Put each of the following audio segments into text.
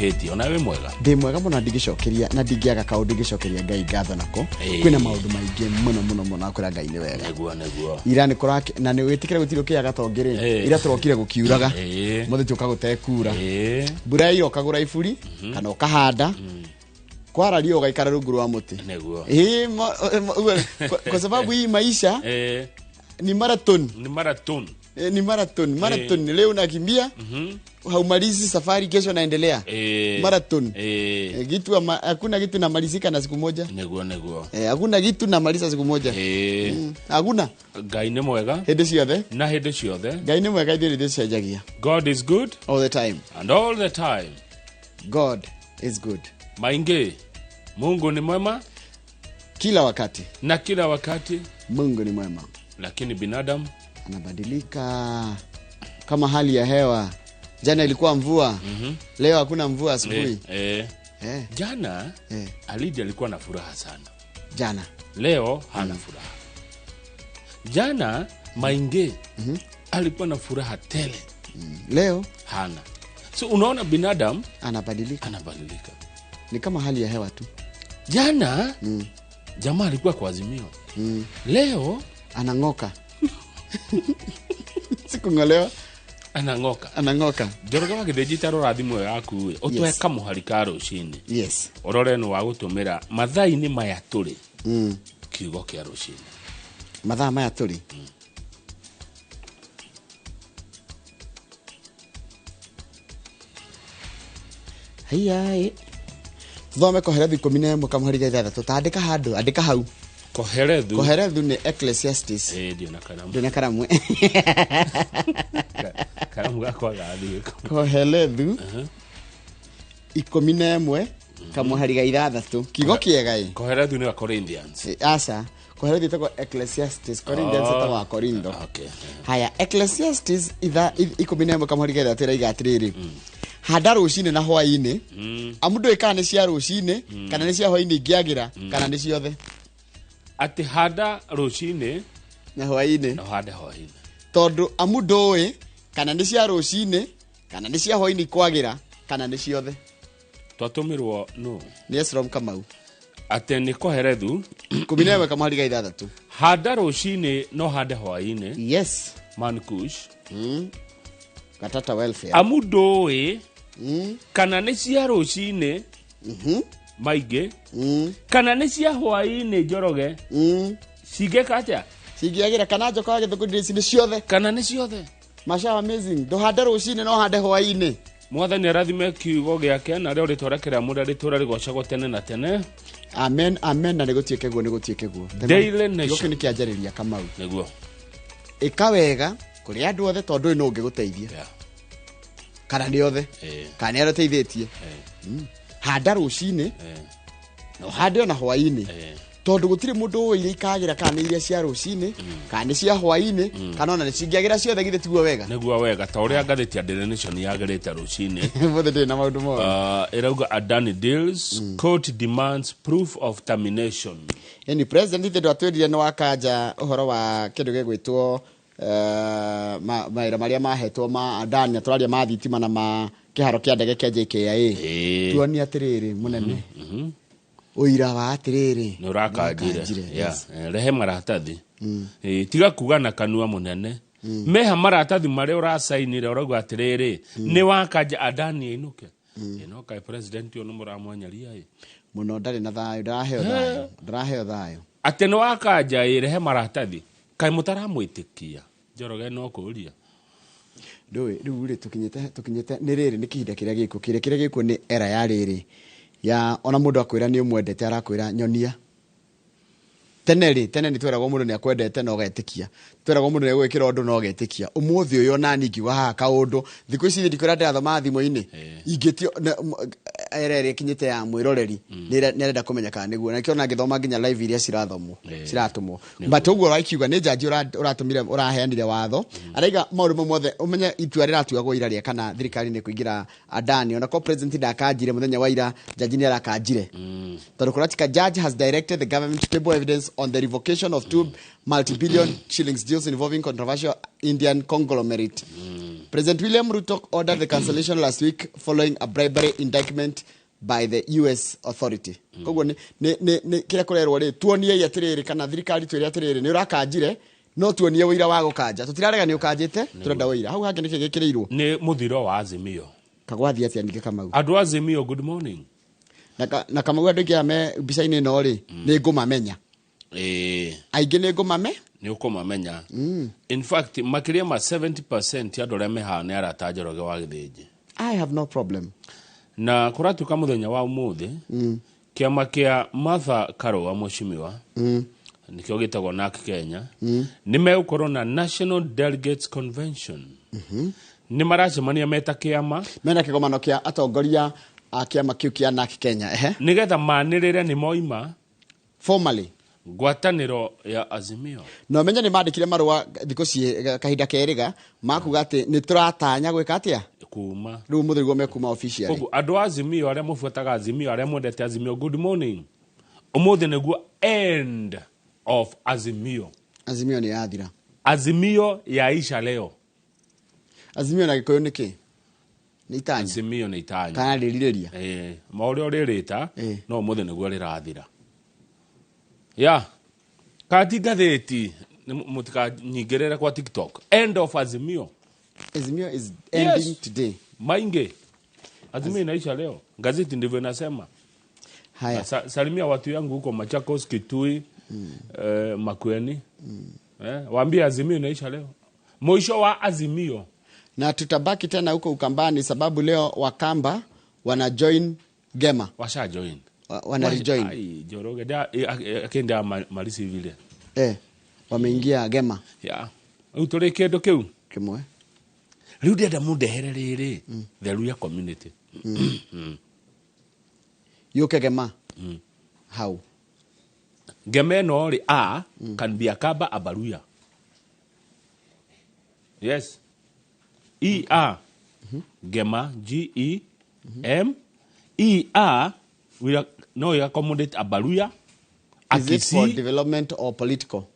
heti ona we mwega ndi mwega muno ndigicokeria na ndingiaga kaundu ndigicokeria Ngai ngatho nako kwina maundu maingi muno akora Ngai ni wega neguo ira ni kurake na ni witikire gutirukia gatongere ira turokire gukiuraga muthe tuka gutekura mbura iyo kagura iburi kana ukahanda kwarario gaikara rungu rwa muti neguo kwa sababu hii maisha ni marathon leo nakimbia haumalizi safari kesho naendelea marathon kitu hakuna kitu namalizika na siku moja neguo hakuna kitu namaliza siku moja hakuna Ngai ni mwega hede ciothe Ngai ni mwega hede ciajagia God is good all the time and all the time God is good maingi Mungu ni mwema kila wakati na kila wakati Mungu ni mwema lakini binadamu anabadilika kama hali ya hewa. Jana ilikuwa mvua leo hakuna mvua asubuhi jana Alidi alikuwa na furaha sana jana leo hana furaha jana Mainge alikuwa na furaha tele leo hana. So unaona binadamu anabadilika ni kama hali ya hewa tu. Jana jamaa alikuwa kwa Azimio leo anangoka siku ngolewa anangoka Joroga wagithejitaro rathimo yaku otweka muharika rucini yes orore no wa gutumira mathaini maya turi kiugo kia rucini mathaa maya turi Hayai thome koherethu 11 kamuharika ithathatũ tandika handu andika hau koherethu ni Ecclesiastes ndio karamu karamu gakwa gathi koherethu 11 kamuharika ithathatũ kigo kiega koherethu ni wa Corinthians asa koherethu itako Ecclesiastes Corinthians wa Korintho okay haya Ecclesiastes 11 kamuharika ithathatũ ira igatiriri handa rucini na hwaini amundu ikana ni cia rucini kana ni cia hwaini ngiagira kana ni ciothe ati handa rucini na hwaini tondu amundu kana ni cia rucini kana ni cia hwaini kwagira kana ni ciothe twatumirwo no ni Esrom Kamau ati ni koherethu 11 kamuharika ithathatũ handa rucini no handa hwaini yes Mankush Katata welfare amundu kana ni cia rucini Maige kana ni cia hwaini Njoroge cigeka atia cigiagira kana njoka githukundisi ni ciothe kana ni ciothe masha amazing ndo handa rucini no handa hwaini mwathani arathime kiugo giake na rĩo rĩtwarekera mũndũ rĩtũra rĩgocagwo tene na tene amen na nĩgũtuĩke guo Daily Nation ni kĩanjĩrĩria Kamau nĩguo ikawega kuri andu othe tondu no ngiguteithia kana ni othe kana ni ateithĩtie handa rucini no handa na hwaini tondu gutiri mundu uire ikagira kana iria cia rucini kana ni cia hwaini kana ona ni cingiagira ciothe githe tiguo wega nĩguo wega ta ũrĩa ngathĩti ya Daily Nation yagerete rucini mothe ndĩ na maundu mo irauga Adani deals court demands proof of termination yani president ndo atwirire no akanja uhoro wa kindu gigwitwo maira maria mahetwo ma Adani aturaria ma thitima na ma kiharo kia ndege kia JKIA tuoni atiriri munene uira wa atiriri no rakanjire rehe maratathi tiga kuga na kanua munene meha maratathi maria urasainire urauga atiriri ni wakanja Adani inuke inoka president ono muramwanyaria muno ndari na thayo ndaheo thayo ate no wakanja rehe maratathi kai mutaramwitikia Njoroge no kuria ndoi riu tukinyete ni riri ni kihinda kiria giko ni era ya riri ya ona mundu akwira ni umwendete arakwira nyonia tene ni twiragwo mundu ni akwendete no getikia twiragwo mundu ni gwikira undu no getikia umuthi uyo nani ngiwa ha kaundu thiku ici ndikora ndathoma thimo-ini ingitio erere kinyete ya mwiroreri ni arenda kumenya kana niguo na kiona ngithoma nginya live iria ciratumwo but uguo raikiuga ni jaji uratumire uraheanire watho araiga maundu mothe umenye itua riratuagwo iraria kana thirikari ni kuingira Adani ona ko president ndakanjire muthenya wa ira jaji ni arakanjire tondu kuratika judge has directed the government to table evidence on the revocation of two multi-billion shillings deals involving controversial Indian conglomerate. President William Ruto ordered the cancellation last week following a bribery indictment by the US authority. Koguo ni kira kurerwo ri tuonie atiriri kana thirikari twiri atiriri ni urakanjire no tuonie wira wa gukanja tutirarega ni ukanjite turenda wira hau hangi niki gikirirwo ni muthiro wa Azimio kagwathi atia nike Kamau andu Azimio good morning na Kamau andu kia me bicaini no ri ni ngumamenya aingi ni ngumame ni ukumamenya in fact makiria ma 70% ya dore meha ni aratanjoroge wa githiji. I have no problem na kuratuka muthenya wa umuthi kiama kia Martha Karua mushimiwa nikio gitagwo NARC Kenya ni megukorwo na National Delegates Convention ni maracemania meta kiama mena kigomano kia atongoria a kiama kiu kia NARC Kenya nigetha manirire ni moima formally ngwataniro ya Azimio no menya ni mandikire marua thiko kahinda keriga makuga ati ni turatanya gwika atia kuma riu muthirigo mekuma officially kogu andu Azimio aria mufuataga Azimio aria mwendete Azimio good morning umuthi niguo end of Azimio ni yathira Azimio yaisha leo Azimio na gikoyo niki ni itanya Azimio ni itanya kana ririria mauri ririta no umuthi niguo rirathira ya kati gatheti mutika nyingerera kwa TikTok end of Azimio is ending today mainge Azimio inaisha leo gazeti ndivyo inasema haya salimia watu yangu huko Machakos Kitui Makueni waambie Azimio inaisha leo mwisho wa Azimio na tutabaki tena huko Ukambani sababu leo Wakamba wana join Gema washa join wana rejoin ai Joroge da akenda malisi vile wameingia Gema ya utore kendo kiu kimwe riu ndenda mundehere riri the Luya community yuke Gema how Gema no ri can be a Kamba Abaluya yes Gema GEM we no accommodate Abaluya is it for development or political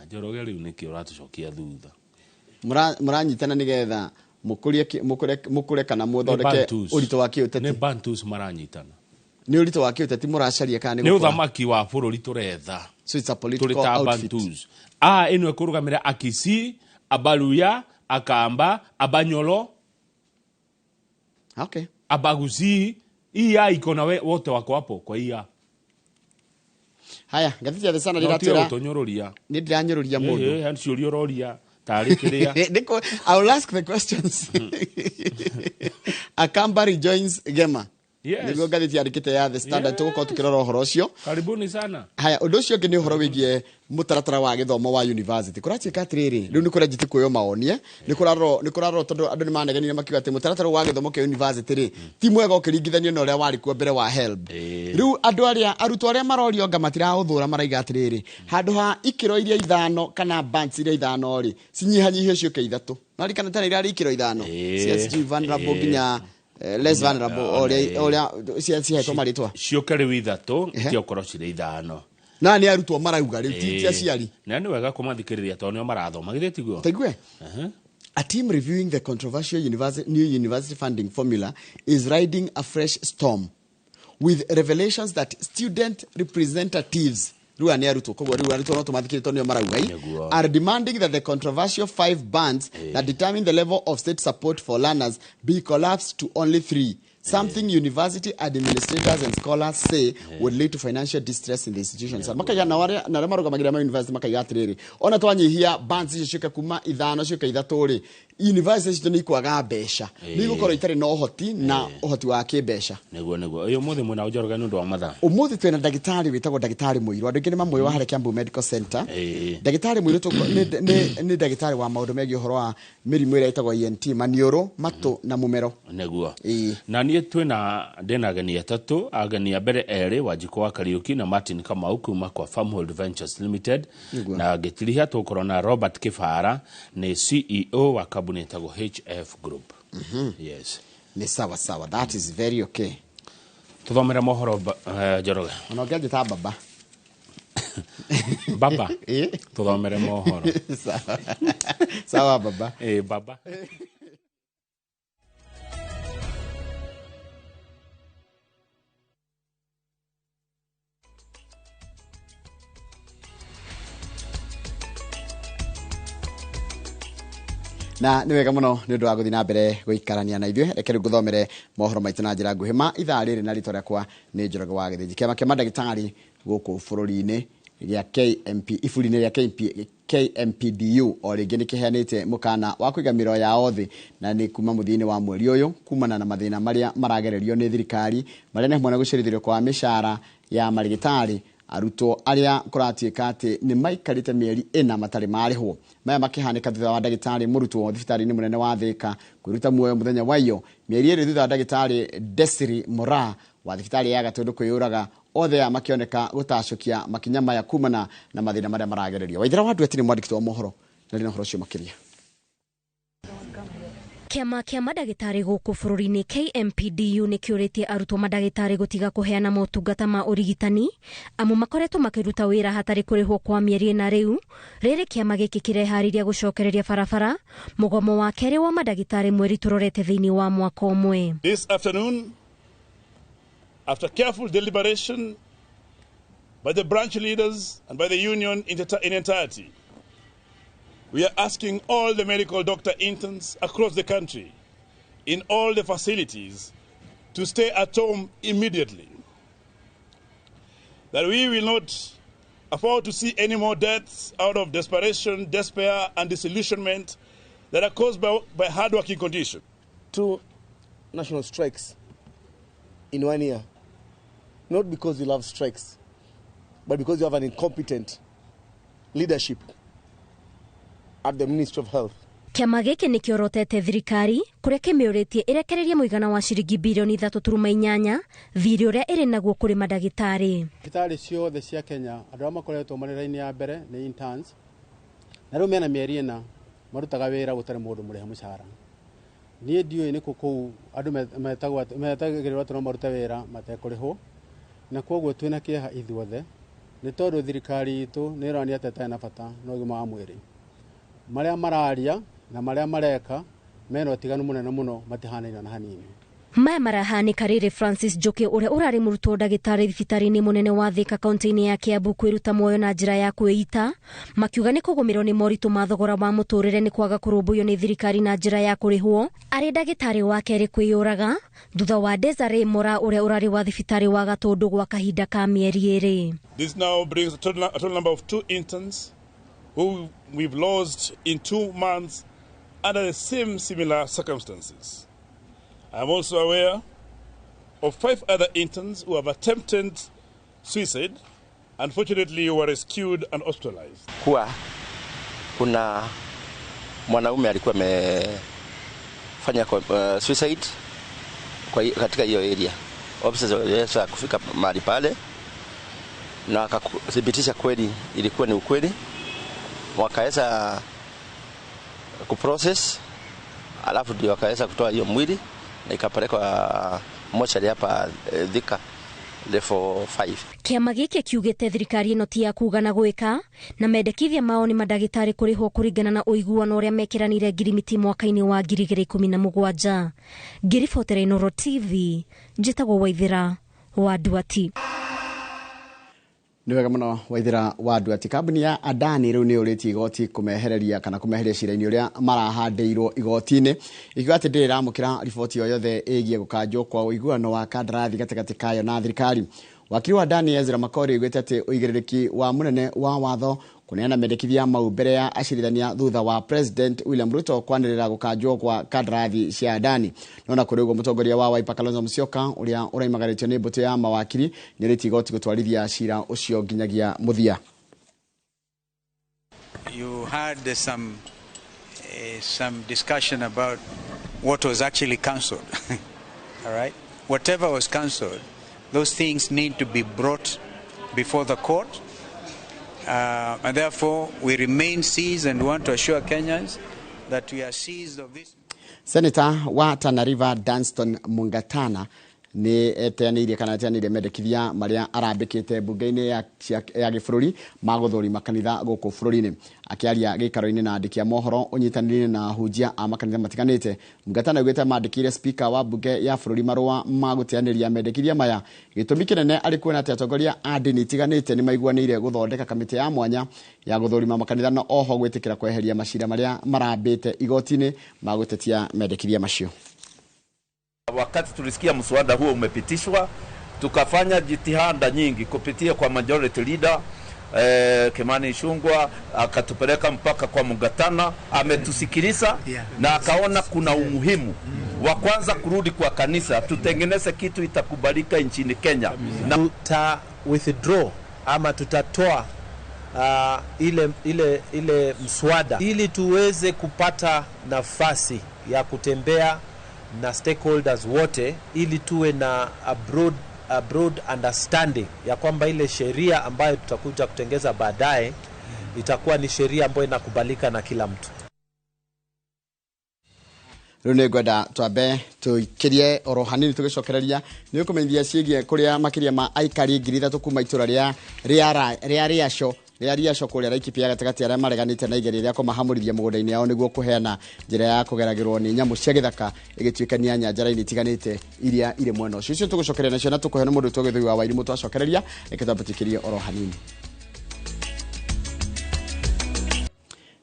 Joroge riu niki uratucokia thutha muranyitana nigetha mukure kana muthondeke urito wa kiuteti ne Bantus maranyitana ni urito wa kiuteti muracaria kana ni uthamaki wa bururi turetha so it's a political outfit Bantus ino ekurugamira Akisi Abaluya Akamba Abanyolo okay Abaguzi ikona wote wako hapo kwa haya gathiti ya sana ndiratira utonyororia ni ndiranyororia mundu hancio riororia tari kiria Nico, I will ask the questions. Akamba rejoins Gema. Yes. Nigo gathiti yarikite ya The Standard tuko tukirora uhoro ucio. Karibuni sana. Haya undu ucio ngi ni uhoro wigie mutaratara wa githomo wa university. Kurachika atiriri riu ni kurajiti kuyo maonie ni kuraro tondu andu ni maneganire makiuga ati mutaratara wa githomo ke university ri ti mwega ukiringithanio na uria wari kuo mbere wa HELB. Riu andu aria arutwo aria marorio nga matira uthura maraiga atiriri handu ha ikiro iria ithano kana bands iria ithano ri cinyihanyihio cio ke ithatu nari kana tani iria ikiro ithano CSG vulnerable ginya less vulnerable oria cihetwo maritwa cioke riu ithatu itiokorwo cire ithano na ni arutwo marauga riu ti aciari na ni wega kumathikiriria to nio marathoma githĩ tiguo taigwe a team reviewing the controversial new university funding formula is riding a fresh storm with revelations that student representatives ruani aruto kogo ruani no tumathikire to nio marauga are demanding that the controversial 5 bands that determine the level of state support for learners be collapsed to only 3. Something university administrators and scholars say would lead to financial distress in the institutions. Makaya na wale na rema rugamagira ma university makaya atiriri. Ona twanyihia bands icio cioke kuma ithano cioke ithatu ri. University icio ni kwaga mbeca. Ni gukorwo itari no hoti na uhoti wa kimbeca. Neguo. Uyu muthi mwena ujoroga nundu wa mathaa. Umuthi twena ndagitari witagwo ndagitari Muiru. Andu ngine mamwe wa hare Kiambu Medical Center. Ndagitari Muiru ni ndagitari wa maundu megi uhoro wa mirimu ira itagwo ENT manioro matu na mumero. Neguo. Na nie twina ndena ageni atatu ageni mbere eri Wanjiko wa Kariuki na Martin Kamau kuma kwa Farmhold Ventures Limited na gitiriha tukorwo na Robert Kifara ni CEO wa company tago HF Group. Yes. Ni sawa. That is very okay. Tuthomera mohoro Joroge. Onogeje ta baba. Baba. Tuthomere mohoro. Sawa baba. Baba. Na ni wega muno ni undu wa guthi na mbere guikarania na ithuĩ reke rĩu ngũthomere mohoro maitũ na njĩra nguhĩ ma ithaa rĩrĩ na rĩtwa rĩakwa nĩ Njoroge wa Gĩthĩnji. Kĩama kĩa mandagĩtarĩ gũkũ bũrũri-inĩ gĩa KMP iburi-inĩ rĩa KMPDU o rĩngĩ nĩ kĩheanĩte mũkana wa kũiga mĩro yao thĩ na nĩ kuma mũthia-inĩ wa mweri ũyũ kumana na mathĩna marĩa maragererio nĩ thirikari marĩa nĩ hamwe na gũcerithĩrio kwa mĩcara ya marĩgĩtarĩ arutwo arĩa kũratuĩka atĩ nĩ maikarĩte mĩeri 4 matarĩ marĩhwo. Maya makĩhanĩka thutha wa ndagĩtarĩ mũrutwo thibitarĩ-inĩ mũnene wa Thĩka kwĩruta muoyo mũthenya wa iyo mĩeri 2 thutha wa ndagĩtarĩ Desiree Moraa wa thibitarĩ ya Gatũndũ kwĩyũraga. Othe makĩoneka gũtacũkia makinya maya kumana na mathĩna marĩa maragererio. Waithĩra wa Nduĩti nĩ mwandĩki wa mohoro na rĩna ũhoro ũcio makĩria. Kĩama kĩa mandagĩtarĩ gũkũ bũrũri-inĩ KMPDU nĩ kĩũrĩtie arutwo mandagĩtarĩ gũtiga kũheana motungata ma ũrigitani amu makoretwo makĩruta wĩra hatarĩ kũrĩhwo kwa mĩeri 4 rĩu. Rĩrĩ kĩama gĩkĩ kĩreharĩria gũcokereria barabara mũgomo wa kerĩ wa mandagĩtarĩ mweri tũrorete thĩinĩ wa mwaka ũmwe. This afternoon, after careful deliberation by the branch leaders and by the union in entirety, we are asking all the medical doctor interns across the country in all the facilities to stay at home immediately. That we will not afford to see any more deaths out of desperation, despair, and disillusionment that are caused by hard-working conditions. 2 national strikes in 1 year. Not because you love strikes, but because you have an incompetent leadership at the Ministry of Health. Kĩama gĩkĩ nĩ kĩorotete thirikari kũrĩa kĩmĩũrĩtie ĩrekererie mũigana wa ciringi birioni 3.8 thirĩ ũrĩa ĩrĩ naguo kũrĩ mandagĩtarĩ. Thibitarĩ ciothe cia Kenya andũ arĩa makoretwo marĩ raini ya mbere nĩ interns na rĩu mena mĩeri 4 marutaga wĩra gũtarĩ mũndũ mũrĩhe mũcara. Niĩ ndiũĩ nĩ kũu andũ metagĩrĩrwo atĩ no marute wĩra matekũrĩhwo na koguo twĩna kĩeha ithuothe nĩ tondũ thirikari itũ nĩ ĩronia atĩ ĩtarĩ na bata na ũgima wa mwĩrĩ. Marĩa mararia na marĩa mareka mena ũtiganu mũnene mũno matihanaine na hanini. Maya marahanĩka rĩrĩ Francis Njoki ũrĩa ũrarĩ mũrutwo ndagĩtarĩ thibitarĩ-inĩ mũnene wa Thĩka kaunti-inĩ ya Kiambu kwĩruta muoyo na njĩra ya kwĩita makiuga nĩ kũgũmĩrwo nĩ moritũ ma thogora wa mũtũrĩre nĩ kwaga kũrũmbũiyo nĩ thirikari na njĩra ya kũrĩhwo. Arĩ ndagĩtarĩ wa kerĩ kwĩyũraga thutha wa Desiree Moraa ũrĩa ũrarĩ wa thibitarĩ wa Gatũndũ gwa kahinda ka mĩeri 2. This now brings a total number of 2 interns who we've lost in 2 months under the similar circumstances. I'm also aware of 5 other interns who have attempted suicide. Unfortunately, were rescued and hospitalized. Kuna mwanaume alikuwa amefanya suicide katika hiyo area. Officers waliweza kufika mahali pale na wakathibitisha kweli ilikuwa ni ukweli. Wakaweza kuprocess alafu ndio wakaweza kutoa hiyo mwili na ikapelekwa mochari hapa Thika level 5. Kĩama gĩkĩ kiugĩte thirikari ĩno ti ya kuga na gwĩka na mendekithia mao nĩ mandagĩtarĩ kũrĩhwo kũringana na ũiguano ũrĩa mekĩranire ngirimiti mwaka-inĩ wa 2017. Ngĩribotera Inooro TV njĩtagwo Waithĩra wa Nduati. Nĩ wega mũno Waithĩra wa Nduati. Kambuni ya Adani rĩu nĩ ũrĩtie igoti kũmehereria kana kũmeheria cira-inĩ ũrĩa marahandĩirwo igoti-inĩ ikiuga atĩ ndĩrĩ ramũkĩra riboti o yothe ĩgiĩ gũkanjwo kwa ũiguano wa kandarathi gatagatĩ kayo na thirikari. Wakiri wa Adani Ezra Makori oigĩte atĩ ũigĩrĩrĩki wa mũnene wa watho kũneana mendekithia mau mbere ya acirithania thutha wa President William Ruto kwanĩrĩra gũkanjwo kwa kandarathi cia Adani. Nona kũrĩ ũguo mũtongoria wa Wiper Kalonzo Musyoka ũrĩa ũraimagarĩtio nĩ mbũtũ ya mawakiri nĩ ũrĩtie igoti gũtwarithia cira ũcio nginyagia mũthia. You had some discussion about what was actually cancelled. All right? Whatever was cancelled, those things need to be brought before the court. And therefore, we remain seized and want to assure Kenyans that we are seized of this. Senator wa Tana River Danston Mungatana ni eteaniire kana eteaniire mendekithia maria arambikite bunge-ini ya gibũrũri maguthũrima kanitha gũkũ bũrũri-inĩ. Akiaria gĩikaro-inĩ na andĩki a mohoro ũnyitanĩri na hunjia a makanitha matiganĩte, Mungata naugĩte mandĩkĩire spika wa bunge ya bũrũri marũa ma gũteanĩria mendekithia maya. Gĩtũmi kĩnene arĩ kuona atĩ atongoria a ndini itiganĩte nĩ maiguanĩire gũthondeka kamĩtĩ ya mwanya ya gũthũrima makanitha na oho gwĩtĩkĩra kweheria macira marĩa marambĩte igoti-inĩ ma gũtetia mendekithia macio. Wakati tulisikia mswada huo umepitishwa, tukafanya jitihada nyingi kupitia kwa majority leader Kimani Ichung'wah, akatupeleka mpaka kwa Mugatana, ametusikiliza na akaona kuna umuhimu wa kwanza kurudi kwa kanisa, tutengeneze kitu itakubalika nchini Kenya. Na tuta withdraw ama tutatoa ile mswada ili tuweze kupata nafasi ya kutembea na stakeholders wote, ili tuwe na a broad understanding ya kwamba ile sheria ambayo tutakuja kutengeza baadaye itakuwa ni sheria ambayo inakubalika na kila mtu. Rune gwenda twambe tuikirie oro hanini tugicokereria ni ukumenyithia ciĩgie kuria makiria ma aikari 3,000 kuma itura ria Riacho kuria Laikipia gatagati aria mareganite na igeri ria kũmahamũrithia mũgũnda-inĩ yao nĩguo kũheana njĩra ya kũgeragĩrwo nĩ nyamũ cia gĩthaka igĩtuĩkania nyanjara-inĩ itiganĩte iria irĩ mwena ũcio. Icio tũgũcokereria nacio na tũkũhe nĩ mũndũ tũgĩthũi wa Wairimu twacokereria reke twambĩtĩkĩrie oro hanini.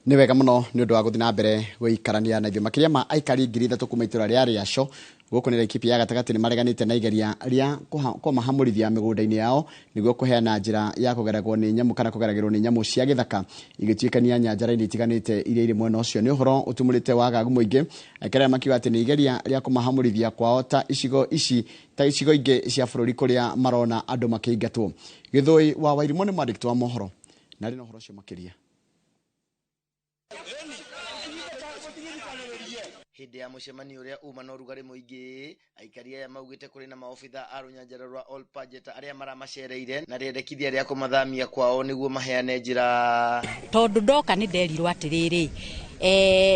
Nĩ wega mũno nĩ ũndũ wa gũthiĩ na mbere gũikarania na ithuĩ. Makĩria ma aikari 3,000 kuma itura ria Riacho gũkũ nĩ Laikipia gatagati nĩ mareganite na igeria ria kũmahamũrithia mĩgũnda-inĩ yao nĩguo kũheana njĩra ya kũgeragwo nĩ nyamũ kana kũgeragĩrwo nĩ nyamũ cia gĩthaka igĩtuĩkania nyanjara-inĩ itiganĩte iria irĩ mwena ũcio. Nĩ ũhoro ũtumũrĩte wagagu mũingĩ, aikari makiuga atĩ nĩ igeria rĩa kũmahamũrithia kwao ta icigo ingĩ cia bũrũri kũrĩa marona andũ makĩingatwo. Gĩthũi wa Wairimu nĩ mwandĩki wa mohoro na rĩ na ũhoro ũcio makĩria. Hĩndĩ ya mũcemanio ũrĩa uma na ũrugarĩ mũingĩ, aikari aya maugĩte kũrĩ na maobitha a rũnyanjara rwa Olpajeta arĩa maramacereire na rĩendekithia rĩa kũmathamia kwao nĩguo maheane njĩra. Tondũ ndoka nĩ nderirwo atĩrĩrĩ,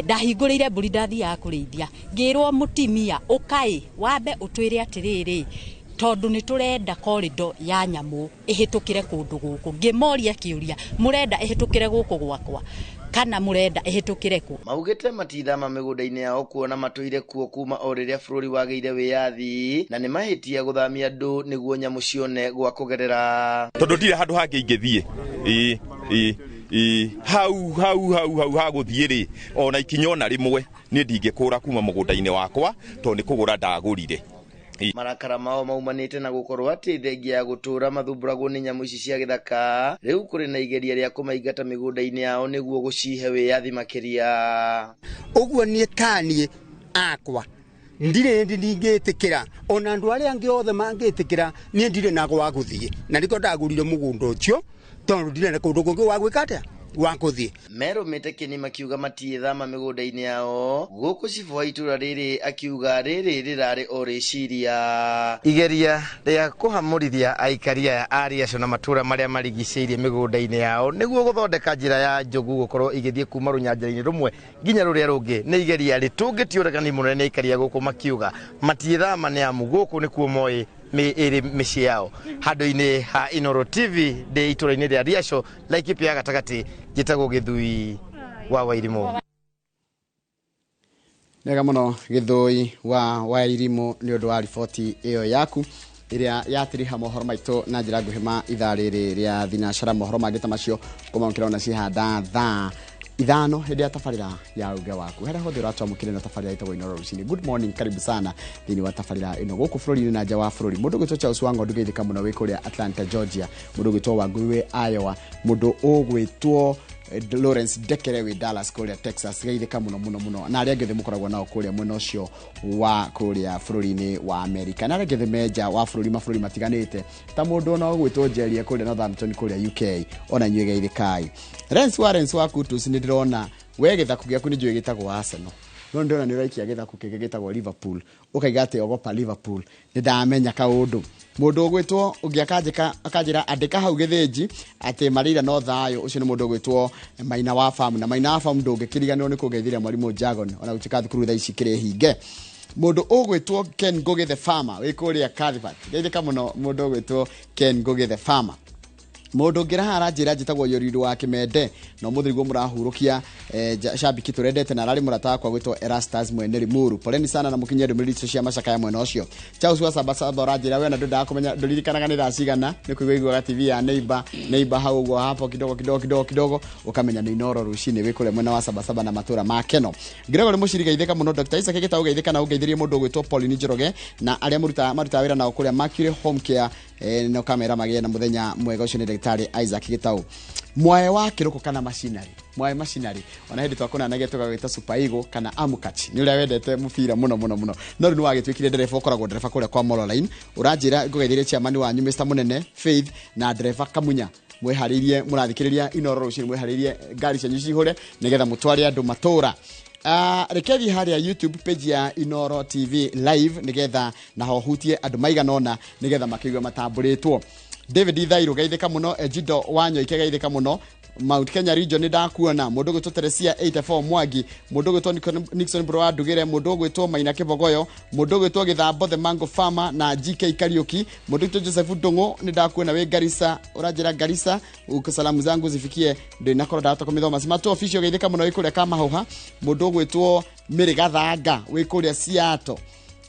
ndahingũrĩire mbũri ndathiaga kũrĩithia, ngĩrwo mũtimia ũkaĩ wambe ũtwĩre atĩrĩrĩ, tondũ nĩ tũrenda korido ya nyamũ ĩhĩtũkĩre kũndũ gũkũ. Ngĩmoria kĩũria, mũrenda ĩhĩtũkĩre gũkũ gwakwa kana mũrenda ĩhĩtũkĩre kũ? Maugĩte matithama mĩgũnda-inĩ yao kuona matũire kuo kuma o rĩrĩa bũrũri wagĩire wĩyathi na nĩ mahĩtia gũthamia andũ nĩguo nyamũ cione gwa kũgerera. Tondũ ndirĩ handũ hangĩ ingĩthiĩ hau hagũthiĩ rĩ, ona ikinya ona rĩmwe niĩ ndingĩkũra kuma mũgũnda-inĩ wakwa tondũ nĩ kũgũra ndagũrire. Marakara mao maumanĩte na gũkorwo atĩ thengia ya gũtũra mathumbũragwo nĩ nyamũ ici cia gĩthaka, rĩu kũrĩ na igeria rĩa kũmaingata mĩgũnda-inĩ yao nĩguo gũcihe wĩyathi makĩria. Ũguo niĩ kaniĩ akwa ndirĩ ndingĩtĩkĩra, ona andũ arĩa angĩ othe mangĩtĩkĩra, niĩ ndirĩ na gwa gũthiĩ, na nĩko ndagũrire mũgũnda ũcio tondũ ndirĩ na kũndũ kũngĩ wa gwĩka atĩa wa gũthiĩ. Merũmĩte kĩni makiuga matiĩthama mĩgũnda-inĩ yao, gũkũ cibu wa itũra rĩrĩ akiuga rĩrĩ rĩrarĩ o rĩciria. Igeria rĩa kũhamũrithia aikari aya a Riacho na matũra marĩa marigicĩirie mĩgũnda-inĩ yao nĩguo gũthondeka njĩra ya njogu gũkorwo igĩthiĩ kuma rũnyanjara-inĩ rũmwe nginya rũrĩa rũngĩ, nĩ igeria rĩtũngĩtie ũregani mũnene aikari a gũkũ makiuga matiĩthama nĩ amu gũkũ nĩkuo moĩ mĩciĩ yao. Handũ-inĩ ha Inooro TV ndĩ itũra-inĩ rĩa Riacho, Laikipia gatagati, njĩtagwo Gĩthui wa Wairimu. Nega mũno Gĩthũi wa Wairimu nĩ ũndũ wa riboti ĩyo yaku ĩrĩa yatiriha mohoro maitũ na njĩra nguhĩ ma ithaa rĩrĩ rĩa thinacara. Mohoro mangĩ ta macio kũmamũkĩra ona cihanda thaa 5 hĩndĩ ya tabarĩra ya uga waku harĩa hothe ũratwamũkĩra na tabarĩra ĩtagwo Inooro Rũcinĩ. Good morning, karibu sana thĩinĩ wa tabarĩra ĩno gũkũ bũrũri-inĩ na nja wa bũrũri. Mũndũ ũgwĩtwo Charles Wango ndũgeithĩka mũno wĩ kũrĩa Atlanta, Georgia. Mũndũ ũgwĩtwo Wangui wĩ Iowa. Mũndũ ũgwĩtwo Lawrence Dekere wĩ Dallas kũrĩa Texas. Geithĩka mũno na arĩa angĩ mũkoragwo nao kũrĩa mwena ũcio wa kũrĩa bũrũri-inĩ wa Amerika na arĩa angĩ menja wa mabũrũri matiganĩte ta mũndũ ona ũgwĩtwo Jeria kũrĩa Northampton kũrĩa UK. Ona inyuĩ geithĩkai. Lawrence wa Kutus nĩ ndĩrona we gĩthaku gĩaku nĩ njũĩ gĩtagwo Arsenal, no ndĩrona nĩ ũraikia gĩthaku kĩngĩ gĩtagwo Liverpool, ũkaiga atĩ ogopa Liverpool. Nĩ ndamenya kaũndũ mũndũ ũgwĩtwo ũngĩ akanjĩra andĩka hau gĩthĩnji atĩ marĩra no thayũ. Ũcio nĩ mũndũ ũgwĩtwo Maina wa Farm, na Maina wa Farm ndũngĩkĩriganĩrwo nĩ kũgeithĩria mwarimũ Jagon ona gũtuĩka thukuru thaa ici kĩrĩ hinge. mundu ugwitwo Ken Ngugi the farmer wikuria Calvert ndeithika muno mundu ugwitwo Ken Ngugi the farmer mundu ngira aranjira njitagwo Yoriru wa Kimende no muthirigwo murahurukia shabiki turendete na rari murata kwa gwitwo Erastus mwene Limuru poleni sana na mukinye ndumiriri cia macaka ya mwena ucio Charles wa Sabasaba aranjira we na ndunda kumenya nduririkanaga ni racigana ni kuigwa TV ya neighbor hau go hapo kidogo ukamenya ni Inoro rucini wikure mwena wa Sabasaba na matura makeno Gregory mushiriga itheka muno Dr. Isaac Gitau geitheka na ugeithirie mundu gwitwo Pauline Njoroge na aria maruta wira na ukuria Mercury Home Care no kamera magie na muthenya mwega ucio ni Daktari Isaac Gitau mwae wa kiruko kana machinery ona hindi twakona nage tugagita Super Eagle kana Amukachi ni uria wendete mufira muno no ni wagitwikire ndereva ukoragwo ndereva kuria kwa Molo Line uranjira ngugeithirie chairman wanyu Mr. Munene Faith na ndereva Kamunya mweharirie murathikiriria Inoro rucini mweharirie ngari cia nyuci nigetha mutware andu matura rekevi haria YouTube page ya Inoro TV live nigetha na hohutie andu maiganona nigetha makigwa matamburitwo David Thairu geitheka muno Ejido wanyo ikegeitheka muno Mount Kenya region ndakuona mundu gwitwo Teresia 84 Mwangi mundu gwitwo Nixon Bro Adugire mundu gwitwo Maina Kibogoyo mundu gwitwo Githambo the Mango Farmer na GK Kariuki mundu gwitwo Joseph Ndungu ni ndakuona we Garissa urajira Garissa ukasalamu zangu zifikie ndina kora data komithoma simato official geitheka muno ikuria kama hoha mundu gwitwo Mirigathanga wikuria Siato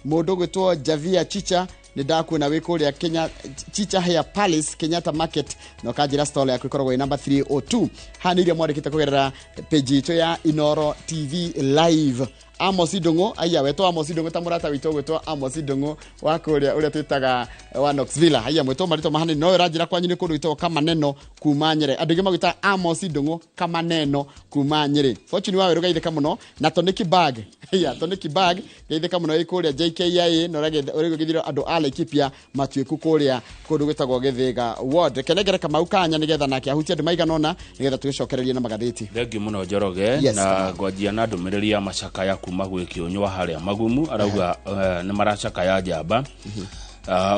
mundu gwitwo Javia Chicha ni ndakuona wikuria Kenya Chicha Hair Palace Kenyatta Market no kajira stall ya kwikoragwo number 302 haniria mwandikite kugerera page ito ya Inoro TV live Amos Ndungu aya weto Amos Ndungu tamurata wito gwetwo Amos Ndungu wakuria uria twitaga wa Knoxville aya mwito marito mahani no ranjira kwanyu ni kundu ito kama neno kumanyire andu ngi magita Amos Ndungu kama neno kumanyire fortune wawe rugaitheka muno na toniki bag aya toniki bag geitheka muno ikuria JKIA no urigithira andu ala ikipia matweku kuria kundu gwitagwo Githiga ward kenegere kama ukanya nigetha nake ahutia andu maiganona nigetha tugicokereria na magatheti thengi muno Njoroge na ngwajia na ndumiriri ya macaka ya kuma gwikionyo haria magumu arauga ni maracaka ya jamba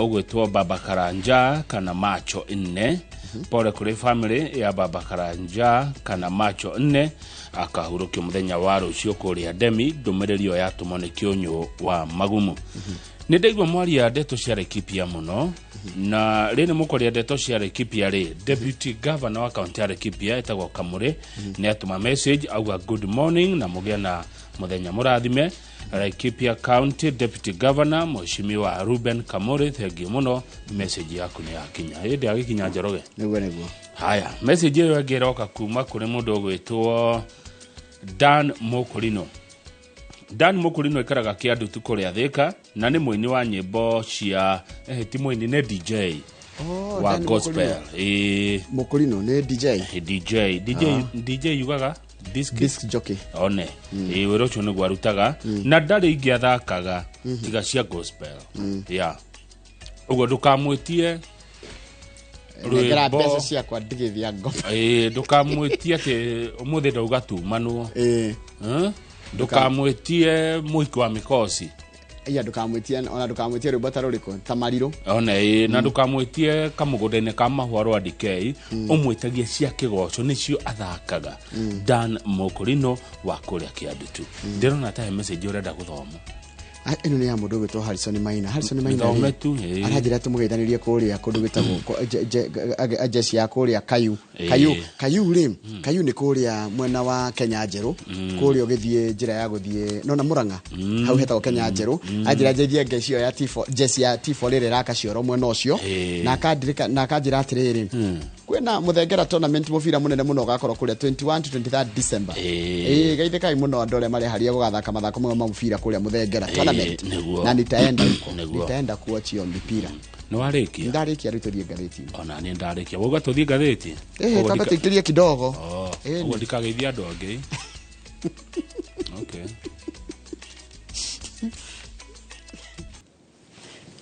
ugwitwo Baba Karanja kana Macho 4 pole kuri family ya Baba Karanja kana Macho 4 akahurukio muthenya wa rucio kuria Demi ndumiriri ya tumone kionyo wa magumu ni ndaigwa mwari ya ndeto cia Laikipia muno na rene mukoria ndeto cia Laikipia ri deputy governor wa county ya Laikipia etagwo Kamuri ni atuma message auga good morning na mugia na muthenya murathime Laikipia County Deputy Governor Mheshimiwa Ruben Kamuri thengi muno message yaku ni yakinya hindi agikinya Njoroge niguo haya message iyo ngeroka kuma kuri mundu gwitwo Dan Mokurino ikaraga kiandu tukuria Thika na ni muini wa nyimbo cia ti muini ne DJ wa gospel Mokurino ne DJ yugaga disc jockey one wero chone gwarutaga na ndari ingiathakaga tiga cia gospel ugo ndukamwitie ngera pesa cia kwa ndigithia ngoma ndukamwitie ati umuthi ndaugatumanu ndukamwitie muiko wa mikosi iya ndukamwitie ona ndukamwitie rubata ruriko tamariro one na ndukamwitie kamugudene kama hwaro DK umwitagie cia kigoco nicio athakaga Dan Mokurino wa kuria kiandu tu ndirona ta message urenda guthoma eno ni ya mundu gwitwo Harrison Maina arajira tumugeithanirie kuria kundu gwitagwo ajesi ya kuria Kayu Kayu ni kuria mwena wa Kenya Njeru kuria ugithie njira ya guthie nona Muranga hau hetagwo Kenya Njeru ajira jeithie ngecio ya Tifo jesi ya Tifo rire raka cioro mwena ucio na akajira atiriri kwena muthengera tournament mufira munene muno gakorwo kuria 21 to 23 December geitheka muno andore mari haria gugathaka mathako mwe mufira kuria muthengera tournament na nitaenda kuachio mpira no ariki ndariki ariturie gatheti ona ni ndariki woga tuthie gatheti tabatikirie kidogo ugo ndikageithia andu angi okay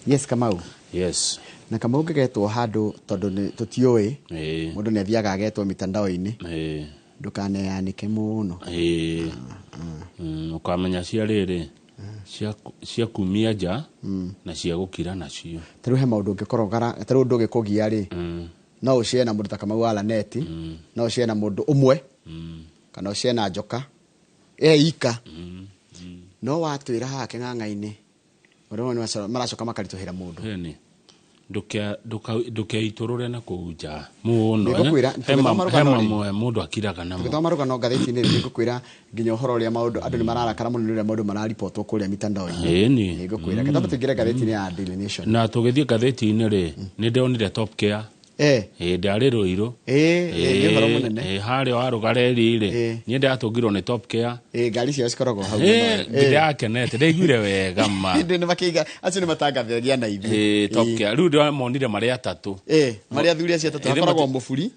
yes Kamau yes na kama ungegetwo handu tondu ni tutioi mundu ni athiaga agetwo mitandao-ini ndukaneanike muno ukamenya cia riri cia kumia nja na cia gukira nacio taru he maundu ngikorogara taru ndu ngikugia ri no ucie na mundu ta kama wala neti no ucie na mundu umwe kana ucie na njoka ika no watwira hake ng'ang'a-inĩ ũrĩmo maracoka makarituhĩra mũndũ ni ndũkeiturũre na kũunja mũno hema mũndũ akiraga namo tũgĩthoma rũgano ngathĩti-inĩ nĩ ngũkwĩra nginya ũhoro ũrĩa maũndũ andũ nĩ mararakara mũno rĩrĩa maũndũ mararipotwo kũrĩa mitandao-inĩ nĩ ngũkwĩra kĩtaba tũingĩre ngathĩti-inĩ ya Daily Nation na tũgĩthiĩ ngathĩti-inĩ rĩ nĩ ndonire Top Care ndarĩ Rũirũ nĩ ũhoro mũnene harĩa warũgareri rĩ niĩ ndatũngirwo nĩ Top Care ngari ciao cikoragwo hau ndĩrakenete ndaiguire wega ma nĩ makĩiga acio nĩ matangathagia na ithuĩ Top Care rĩu ndĩramonire marĩa atatũ marĩa athuri acio atatũ hakoragwo mũburi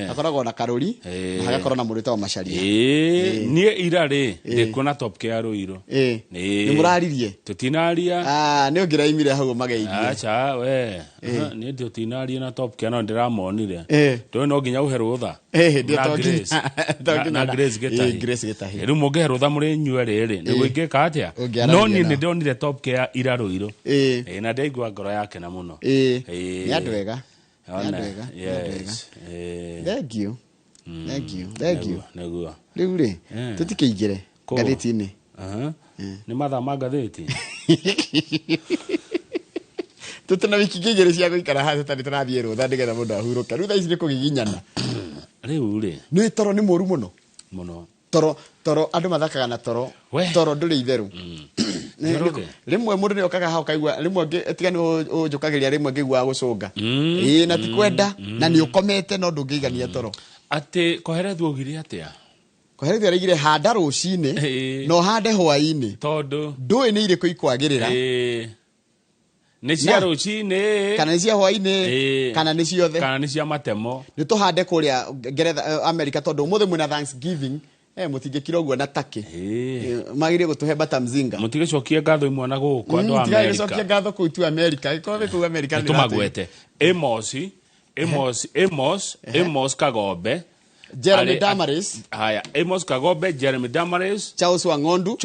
hakoragwo na karũri na hagakorwo na mũndũ wĩtagwo Macharia niĩ ira rĩ ndĩkuona Top Care Rũirũ nĩ mũraririe tũtinaria nĩ ũngĩraimire hau mageithie acha we niĩ tũtinaria na Top Care no ndĩramonire tũĩ no nginya ũhe rũtha na Grace Gĩtahi rĩu mũngĩhe rũtha mũrĩ inyuĩ rĩrĩ nĩguo ingĩka atĩa no niĩ nĩ ndonire Top Care ira Rũirũ na ndaigua ngoro yake na mũno nĩ andũ ega thank you rĩu rĩ tũtikĩingĩre ngathĩti-inĩ nĩ mathaa ma ngathĩti tũtena wiki igĩrĩ cia gũikara haha tũtarĩ tũrathiĩ rũtha nĩgetha mũndũ ahurũke rĩu thaa ici nĩ kũgiginyana rĩu rĩ nĩ toro nĩ mũru mũno toro andũ mathakaga na toro ndũrĩ itherũ rĩmwe mũndũ nĩ okaga hau kaigua rĩmwe tiga nĩ ũnjũkagĩria rĩmwe ngĩigua gũcũnga na ti kwenda na nĩ ũkomete no ndũngĩigania toro atĩ Koherethwo ugire atĩa Koherethwo araigire handa rũcinĩ no hande hwaĩ-inĩ tondũ ndũĩ nĩ irĩkũ ikwagĩrĩra nĩ cia rũcinĩ kana nĩ cia hwaĩ-inĩ kana nĩ ciothe kana nĩ cia matemo nĩ tũhande kũrĩa Ngeretha America tondũ ũmũthĩ mwĩna Thanksgiving mutingĩkira ũguo na takĩ magĩrĩire gũtũhe bata mzinga mũtigĩcokie ngatho imwe na gũkũ andũ a America mũtigĩcokie ngatho kũu tu America gĩkorwo kũu America nĩ tumagwete Amos Kagombe Jeremy Damaris Amos Kagombe Jeremy Damaris Charles Wang'ondu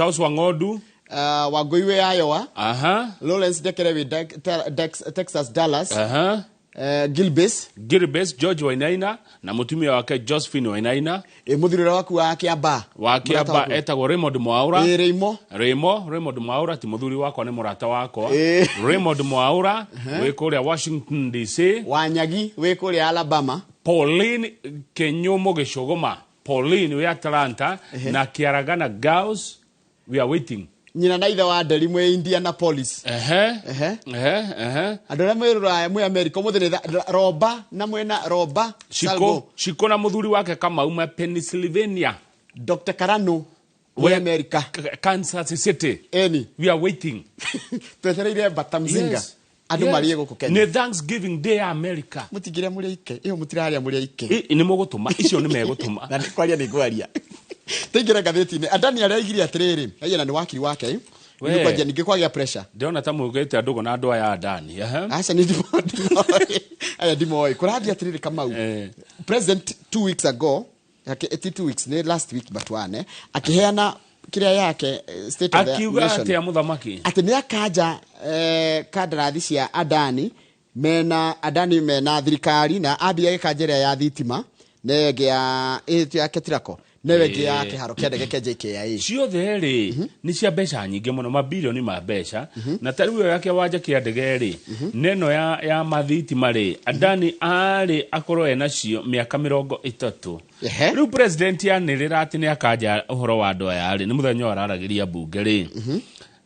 Wangui wa Iowa Lawrence Dekerewi Texas Dallas Gilbis George Wainaina na mutumia wake Josephine Wainaina muthurira waku wa Kiamba etagwo Raymond Mwaura Raymond Mwaura ti muthuri wakwa ni murata wakwa Raymond Mwaura wĩ kũrĩa Washington DC Wanyagi wĩ kũrĩa Alabama Pauline Kenyumo Gĩcũgũma Pauline wĩ Atlanta na Kiaragana Girls we are waiting nyina na ithe wa Nderi mwe Indianapolis andũ arĩa mwĩ Rũraya mwĩ America mũthĩ Roba na mwena Roba Shiko na mũthuri wake Kamau ma Pennsylvania Dr. Karano we America Kansas City we are waiting twetereire bata mzinga andũ marĩe gũkũ Kenya nĩ Thanksgiving Day America mũtigire mũrĩa ike iyo mũtiraria mũrĩa ike nĩ mũgũtũma icio nĩ megũtũma na kwaria nĩ ngwaria tũingĩre ngathĩti-inĩ Adani arĩa atĩrĩrĩ na nĩ wakiri wake nĩkwambia ningĩ kwagĩa pressure ndĩrona ta mũgĩte andũ na andũ aya Adani aca nĩ ndimoĩ kũrathiĩ atĩrĩrĩ Kamau president 2 weeks ago 2 weeks nĩ last week but one akiheana kiria yake state of the nation akiuga muthamaki ati nĩ akanja kandarathi cia Adani mena thirikari na ambia gĩkanjĩra ya thitima negea ya Ketirako newege ya kĩharo kĩa ndege kĩa JKIA ciothe rĩ nĩ cia mbeca nyingĩ mũno mabilioni ma mbeca na tarĩu yake wanja kĩa ndege rĩ neno ya mathitima rĩ Adani arĩ akorwo ena cio mĩaka 30 rĩu president yanĩrĩra atĩ nĩ akanja ũhoro wa andũ aya rĩ nĩ mũthenya araragĩria bunge rĩ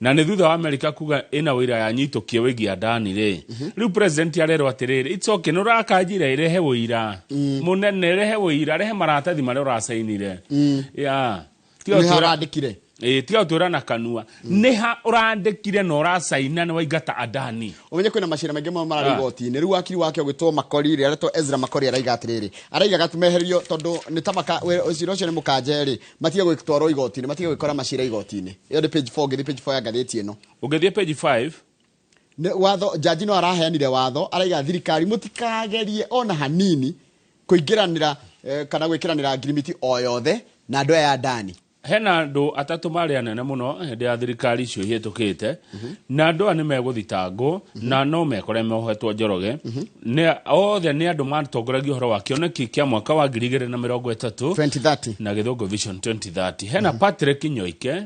na nĩ thutha wa America kuga ina wĩra yanyitũkie wĩgie Adani rĩ rĩu president arerwo atĩrĩrĩ it's okay no rakanjira irehe wĩira mũnene rehe wĩira rehe maratathi marĩa ũrasainire tiga ũrandĩkire tiga ũtwĩra na kanua nĩha ũrandĩkire na ũrasaina nĩ waingata Adani ũmenye kwĩna macira maingĩ mũno mararĩ igoti-inĩ rĩu wakiri wake ũgĩtwo Makori rĩ aretwo Ezra Makori araiga atĩrĩrĩ araigaga tumeherio tondũ nĩ tamaka ũcira ũcio nĩ mũkanje rĩ matige gwĩtwarwo igoti-inĩ matige gwĩkora macira igoti-inĩ iyo nĩ page 4 gĩthiĩ page 4 ya ngathĩti ĩno ũgĩthiĩ page 5 watho jaji no araheanire watho araiga thirikari mũtikagerie ona hanini kũingĩranĩra kana gwĩkĩranĩra ngirimiti o yothe na andũ aya Adani hena andu atatu mari anene muno hindi ya thirikari icio ihetukite na andu ani meguthitangwo na no mekore mehoetwo Njoroge ne othe ni andu matongoragia uhoro wa kioneki kia mwaka wa 2030 na Githungu Vision 2030 hena Patrick Nyoike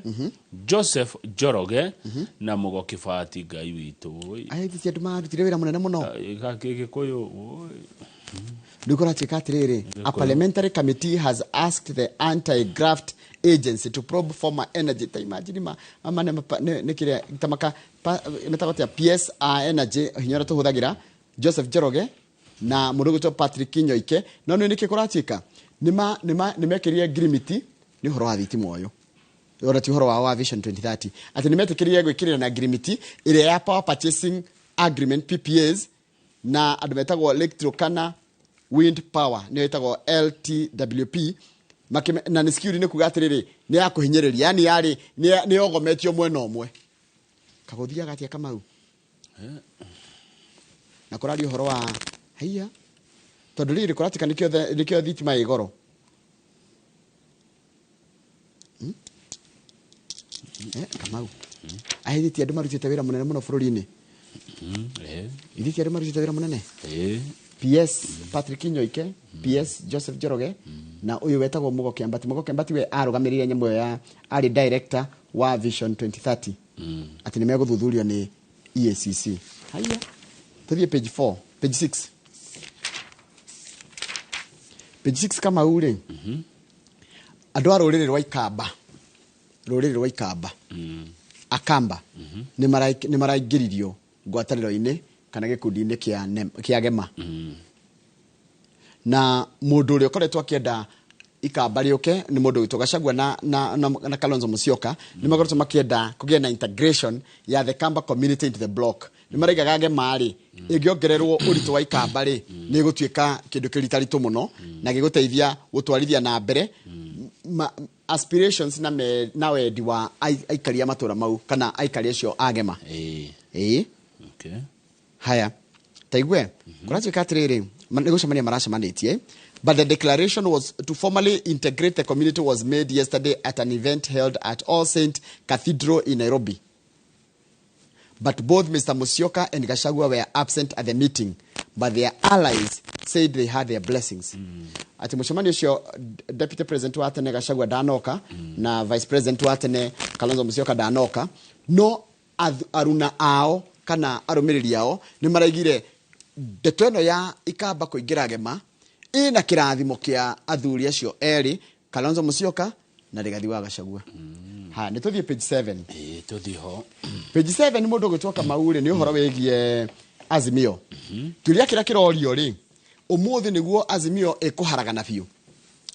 Joseph Njoroge na Mugo Kibati Ngai witu aithiti andu marutire wira munene muno Gikuyu Dukora chikatiriri a parliamentary committee has asked the anti-graft agency to probe former energy imagine amane nekire tamaka metagotia PS energy hinyora tuhuthagira Joseph Njoroge na muruguto Patrick Nyoike no niki kuratika nimekirie agreement ni horo wa thitimo uyu ora ti horo wa Vision 2030 ati nimetekirie gwikirira na agreement ire ya power purchasing agreement PPAs na andu metagwo Lake Turkana wind power ni etagwo LTWP na nisikiri ni kugatiriri ni ya kuhinyiriria yani yari ni ogometio mwena omwe kaguthia gatia Kamau na kurari horo wa haiya tondu riri kuratika nikio thitima igoro Kamau aithiti andu marutite wira munene muno bururi-ini ithiti andu marutite wira munene PS Patrick Nyoike PS Joseph Njoroge na uyu wetagwo Mugo Kembati we arugamirire nyambo ya ari director wa Vision 2030 ati nimegũthuthurio ni EACC haya tuthie page 4 page 6 kama ule andu a ruriri rwa Ikamba Akamba ni maraingiririo ngwataniro-ini kana gikundi-ini kia Gema na mundu uri ukoretwo akienda Ikamba riuke ni mundu witwa Gachagua na Kalonzo Musyoka ni makoretwo makienda kugia na integration ya the Kamba community into the block ni maraigaga Gema ri ingiongererwo uritu wa Ikamba ri ni gutuika kindu kiritaritu muno na giguteithia gutwarithia na mbere aspirations na wendi wa aikaria matura mau kana aikaria cio agema okay haya taigwe kurachi katrere negocemania maracemanitie but the declaration was to formally integrate the community was made yesterday at an event held at All Saint Cathedral in Nairobi, but both Mr. Musyoka and Gachagua were absent at the meeting, but their allies said they had their blessings. Ati mushemani ucio deputy president wa tene Gachagua danoka na vice president wa tene Kalonzo Musyoka danoka no aruna ao kana arumiriri ao ni maraigire ndeto eno ya Ikamba kuingira Gema ina kirathimo kia athuri acio eri Kalonzo Musyoka na Rigathi wa Gachagua. Ha ni tuthie page 7 tuthie ho page 7 ni mundu gutwoka maure ni uhoro wegie Azimio tulia kira kirorio ri umuthi niguo Azimio ikuharagana biu.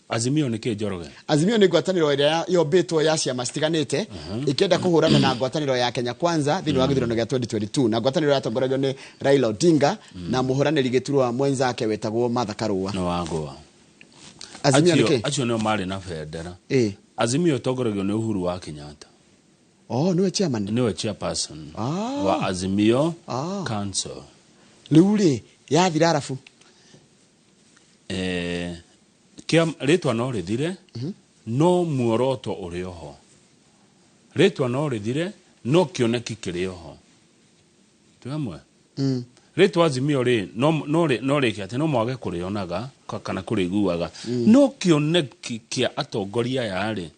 Azimio ni ke Njoroge? Azimio ni ngwataniro iria yombitwo ya ciama citiganite ikenda kuhurana na ngwataniro ya Kenya Kwanza thini wa githurano gia 2022 na ngwataniro yatongoragio ni Raila Odinga na muhuraniri giturwa mwenzake wetagwo Martha Karua no wagwa. Azimio ni ke acio no mari na bendera Azimio tongoragio ni Uhuru wa Kenyatta. Niwe chairman, niwe chairperson wa Azimio Council. Luri yathira arafu kia ritwa no rithire no muoroto uri oho ritwa no rithire no kioneki kiri oho tuamwe ritwa Azimio ri no rikiate no mwage kurionaga kana kuriguaga no kioneki kia atongoria yari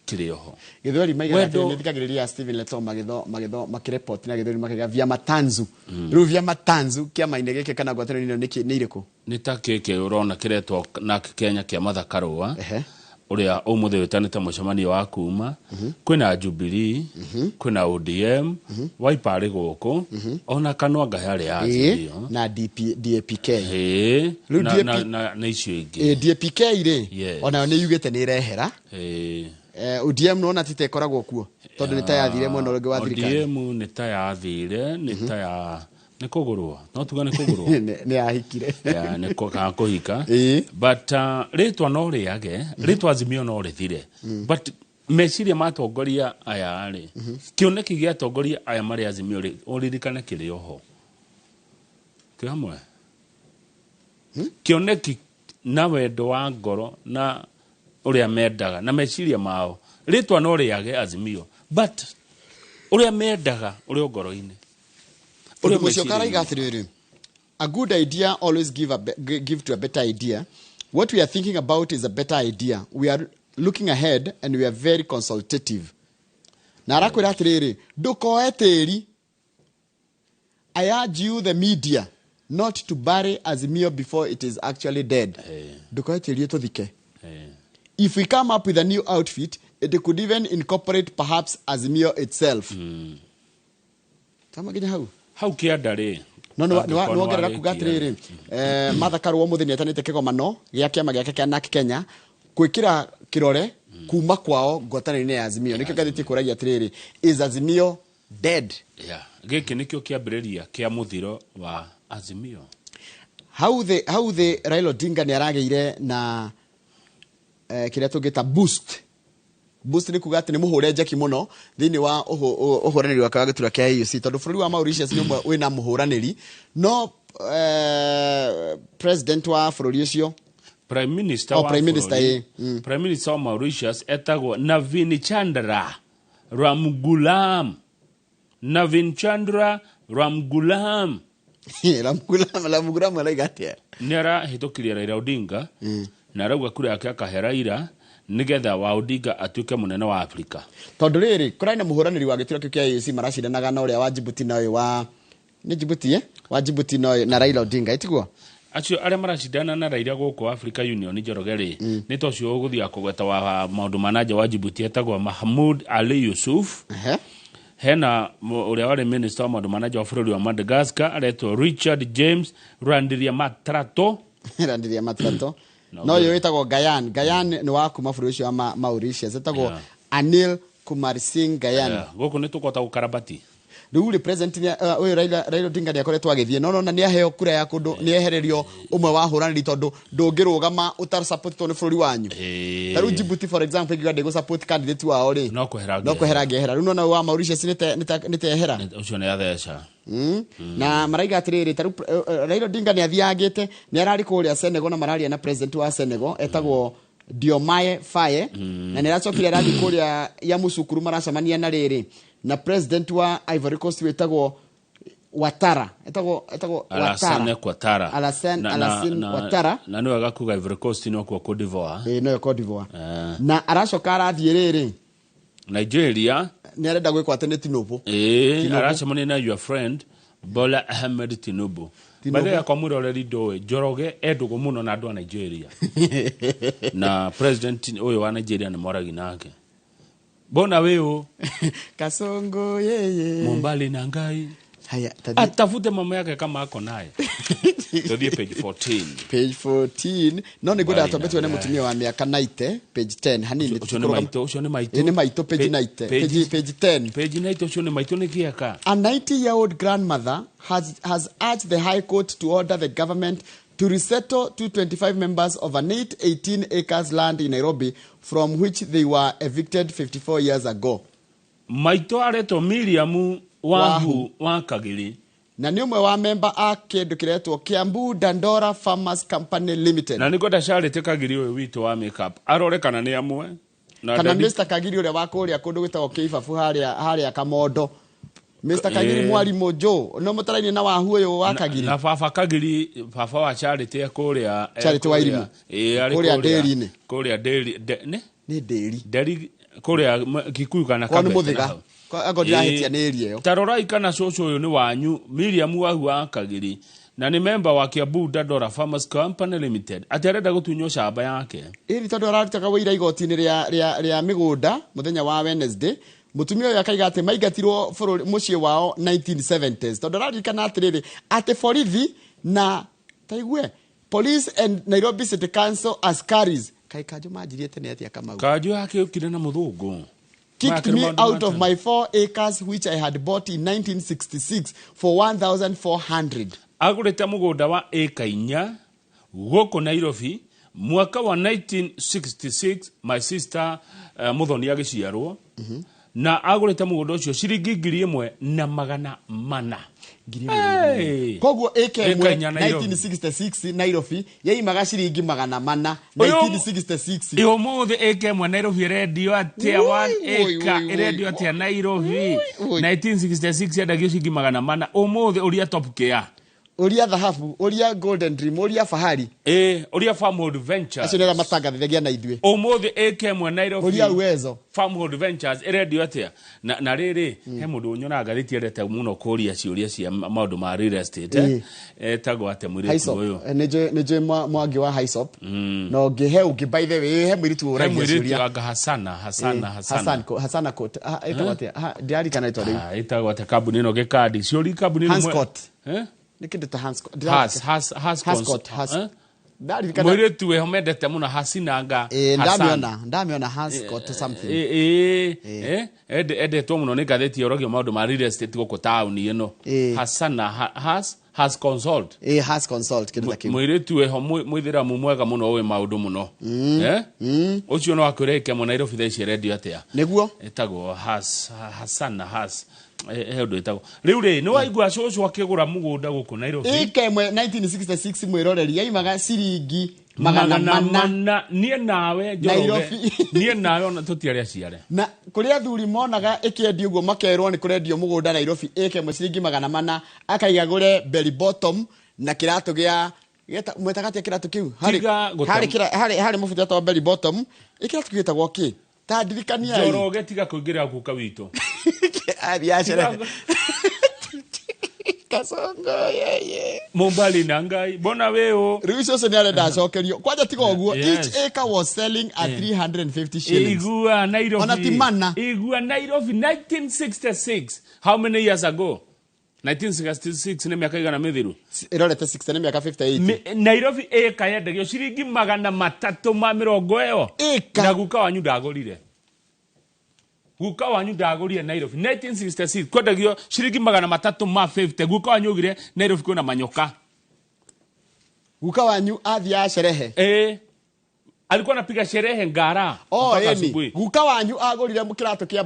kiri oho githori maiga ni thikagiriria Stephen Leto magitho makireport na githori makiga vya matanzu riu vya matanzu kia maine gike kana gwataniro ni iriku ni ta keke urona kiretwo na Kenya kia Martha Karua uria umuthe witanite mucemanio wa kuma kwina Jubilee kwina ODM Wiper guku ona kanwa ngahari ya Azimio na DAPK na icio ingi DAPK ire ona ni yugite ni rehera ODM no na tite koragwo kuo tondu ni ta yathire mwena uringi wa thirikari ODM ni ta yathire ni ta ya ni kugurwa no tuga ni kugurwa ni ahikire ni kuhika but ritwa no riage ritwa Azimio no rithire but meciria matongoria aya ri kioneki gia tongoria aya mari Azimio ri uririkane kiri oho kiamwe kioneki na wendo wa ngoro na uria mendaga na meciria mao ritwa no riage Azimio but uria mendaga uria ngoro-ini uria mucio karaiga atiriri a good idea always give to a better idea. What we are thinking about is a better idea. We are looking ahead and we are very consultative. Na arakwira atiriri ndukoe tiri. I urge you the media not to bury Azimio before it is actually dead. Ndukoe tiri tuthike. If we come up with a new outfit, it could even incorporate perhaps Azimio itself. Tama ginya hau kianda ri no gerera kugatiriri mathakaru muthini atanite kigomano gia kiama giake kia NARC Kenya gwikira kirore kuma kwao ngwatanĩro-inĩ ya Azimio nikio gathiti kuragia atiriri is Azimio dead? Giki nikio kiambiriria kia muthiro wa Azimio. How the Raila Odinga ni arageire na kiria tungita boost ni kuga ati ni muhure njeki muno thini wa uhuraniri wa kagitura kia AUC tondu bururi wa Mauritius ni umwe wina muhuraniri no president wa bururi ucio Prime Minister wa Mauritius etagwo Navin Chandra Ramgoolam Ramgoolam alaigatia nera hitokiria Raila Odinga na rauga kura yake akaheraira nigetha wa Odinga atuike munene wa Afrika tondu riri kuraina muhuraniri wa gituro kia AUC maracindanaga na uria wa Djibouti na uyu wa ni Djibouti wa Djibouti na Raila Odinga itigwo acio aria maracindana na Raila guku Africa Union Njorogeri ni tocio guthia kugweta wa maundu manager wa Djibouti etagwo Mahmoud Ali Yusuf hena uria wari minister wa maundu manager wa bururi wa Madagascar aretwo Richard James Randiria Matrato no yo etagwo Gayan ni wa kuma bururi ucio wa Mauritius etagwo Anil Kumar Singh Gayan guku ni tukota ukarabati riu represent uyu Raila Odinga ni akoretwo agithie no ni aheo kura ya kundu ni ehererio umwe wa huraniri tondu ndungirugama utar support to ni bururi wanyu taru Djibouti for example igade go support candidate wao ri no kwehera ngehera riu no wa Mauritius ni tehera ucio ni atheca na maraiga atiriri taru Raila Odinga ni athiagite ni arari kuria Senegal na mararia na president wa Senegal etagwo Diomaye Faye na ni racokire arathi kuria ya mucukuru maracamania na riri na president wa Ivory Coast wetagwo Ouattara Alassane Ouattara na no agakuga Ivory Coast no kwa Cote d'Ivoire no Cote d'Ivoire na aracoka arathie riri Nigeria ni arenda gwikwa tene Tinubu aracamania na your friend Bola Ahmed Tinubu bale ya kwa mwiroreri ndoe Njoroge endugu muno na andu a Nigeria na president uyu wa Nigeria ni moragi nake bona weo Kasongo yeye Mombali na Ngai haya atafute mama yake kama ako naye todie page 14 no ni goda atobetwe ne mutumia wa miaka 90 page 10 hanini ucio ni maito page 90 page 10 page 90 ucio ni maito ni kiaka a 90-year-old grandmother has urged the High Court to order the government to resettle 225 members of an 18 acres land in Nairobi from which they were evicted 54 years ago. Maito areto Miriam wa Kagiri na ni umwe wa member a kindu kiretwo Kiambu Dandora Farmers Company Limited na niko dasharite Kagiri uyu witu wa makeup arorekana ni amwe na kana Mr Kagiri uria wa kuria kundu gwitagwo Kiibabu haria Kamondo Mr Kagiri mwarimu Jo no mutaraini na wahu uyu wa Kagiri na baba Kagiri baba wa Charity kuria Charity wa irimu kuria dairy-ini kuria dairy ni dairy kuria Kikuyu kana Kabete agodira hitia ni area yo tarorai kana coco uyu ni wanyu Miriam wa Kagiri na ni member wa Kiambu Dandora Farmers Company Limited aterenda gutunyo shamba yake iri tondu ararutaka wira igoti-ini ria migunda muthenya wa Wednesday mutumia uyu akaiga ati maigatirwo mucii wao 1970s tondu ararikana atiriri ati borithi na taigwe police and Nairobi City Council askaris kai Kanjo manjirie tene atia Kamau Kanjo yake ukire na muthungu kicked me out of my 4 acres which I had bought in 1966 for 1,400 agurite mugunda wa eka 4 guku Nairobi mwaka wa 1966 my sister muthoni agiciarwo na agurite mugunda ucio ciringi 1,400 koguo AK 1966 Nairobi yaimaga ciringi 400 1966 umuthi AK Nairobi radio atia 1 acre radio atia Nairobi 1966 yendagio ciringi 400 umuthi uria top care uria dhahabu uria golden dream uria fahari uria Farmwood Ventures acio nera matangathagia na ithuĩ umuthi AK Nairobi uria uwezo Farmwood Ventures radio atia na riri he mundu unyonaga ritiendete muno kuria ciuria cia maundu ma real estate etagwo ate mwiritu uyu nije mwangi wa Hisop no ngihe ungi by the way he mwiritu uragia ciuria anga Hasana coat etagwo ate diari kana itore etagwo ate kabuni ino gikadi ciuri kabuni ino Hanscott nikindu ta Hanscott mwiritu we homendete muno Hasinanga ndamiona Hanscott something edetwo muno ni gatheti yorogio maundu ma real estate goko town ino Hasana has consult kindu takiu mwiritu we mwithira mwega muno we maundu muno ucio no akureke mo Nairobi thaici radio atia niguo etagwo Hasana ndo etago riu ri no waigua coco akigura mugunda guku Nairobi ikemwe 1966 mwiroreri yaimaga ciringi 400 nie nawe Nairobi nie nawe ona tutiaria ciare na kuria thuri monaga ikiendi uguo makerwo ni kurendio mugunda Nairobi ikemwe ciringi 400 akaiga gure belly bottom na kiratu gia mwetagati kiratu kiu hari mufuta to belly bottom ikiratu gitagwo ki ta ndirikania Njoroge tiga kuingira guka wito biashara kasongo yeye Mombali nangai bona weo riuso se niare da cokerio kwaja tiga oguo each acre was selling at 350 shillings igua Nairobi ona timana igua Nairobi 1966 how many years ago 1966 ni miaka igana mithiru irorete 60 ni miaka 58 Nairobi eka yendagio ciringi 370 na guka wanyu ndagurire guka wanyu ndagurire Nairobi 1966 kwendagio ciringi 350 guka wanyu ugire Nairobi kuna manyoka guka wanyu athia sherehe alikuwa anapiga sherehe Ngara guka wanyu agurire mukirato kia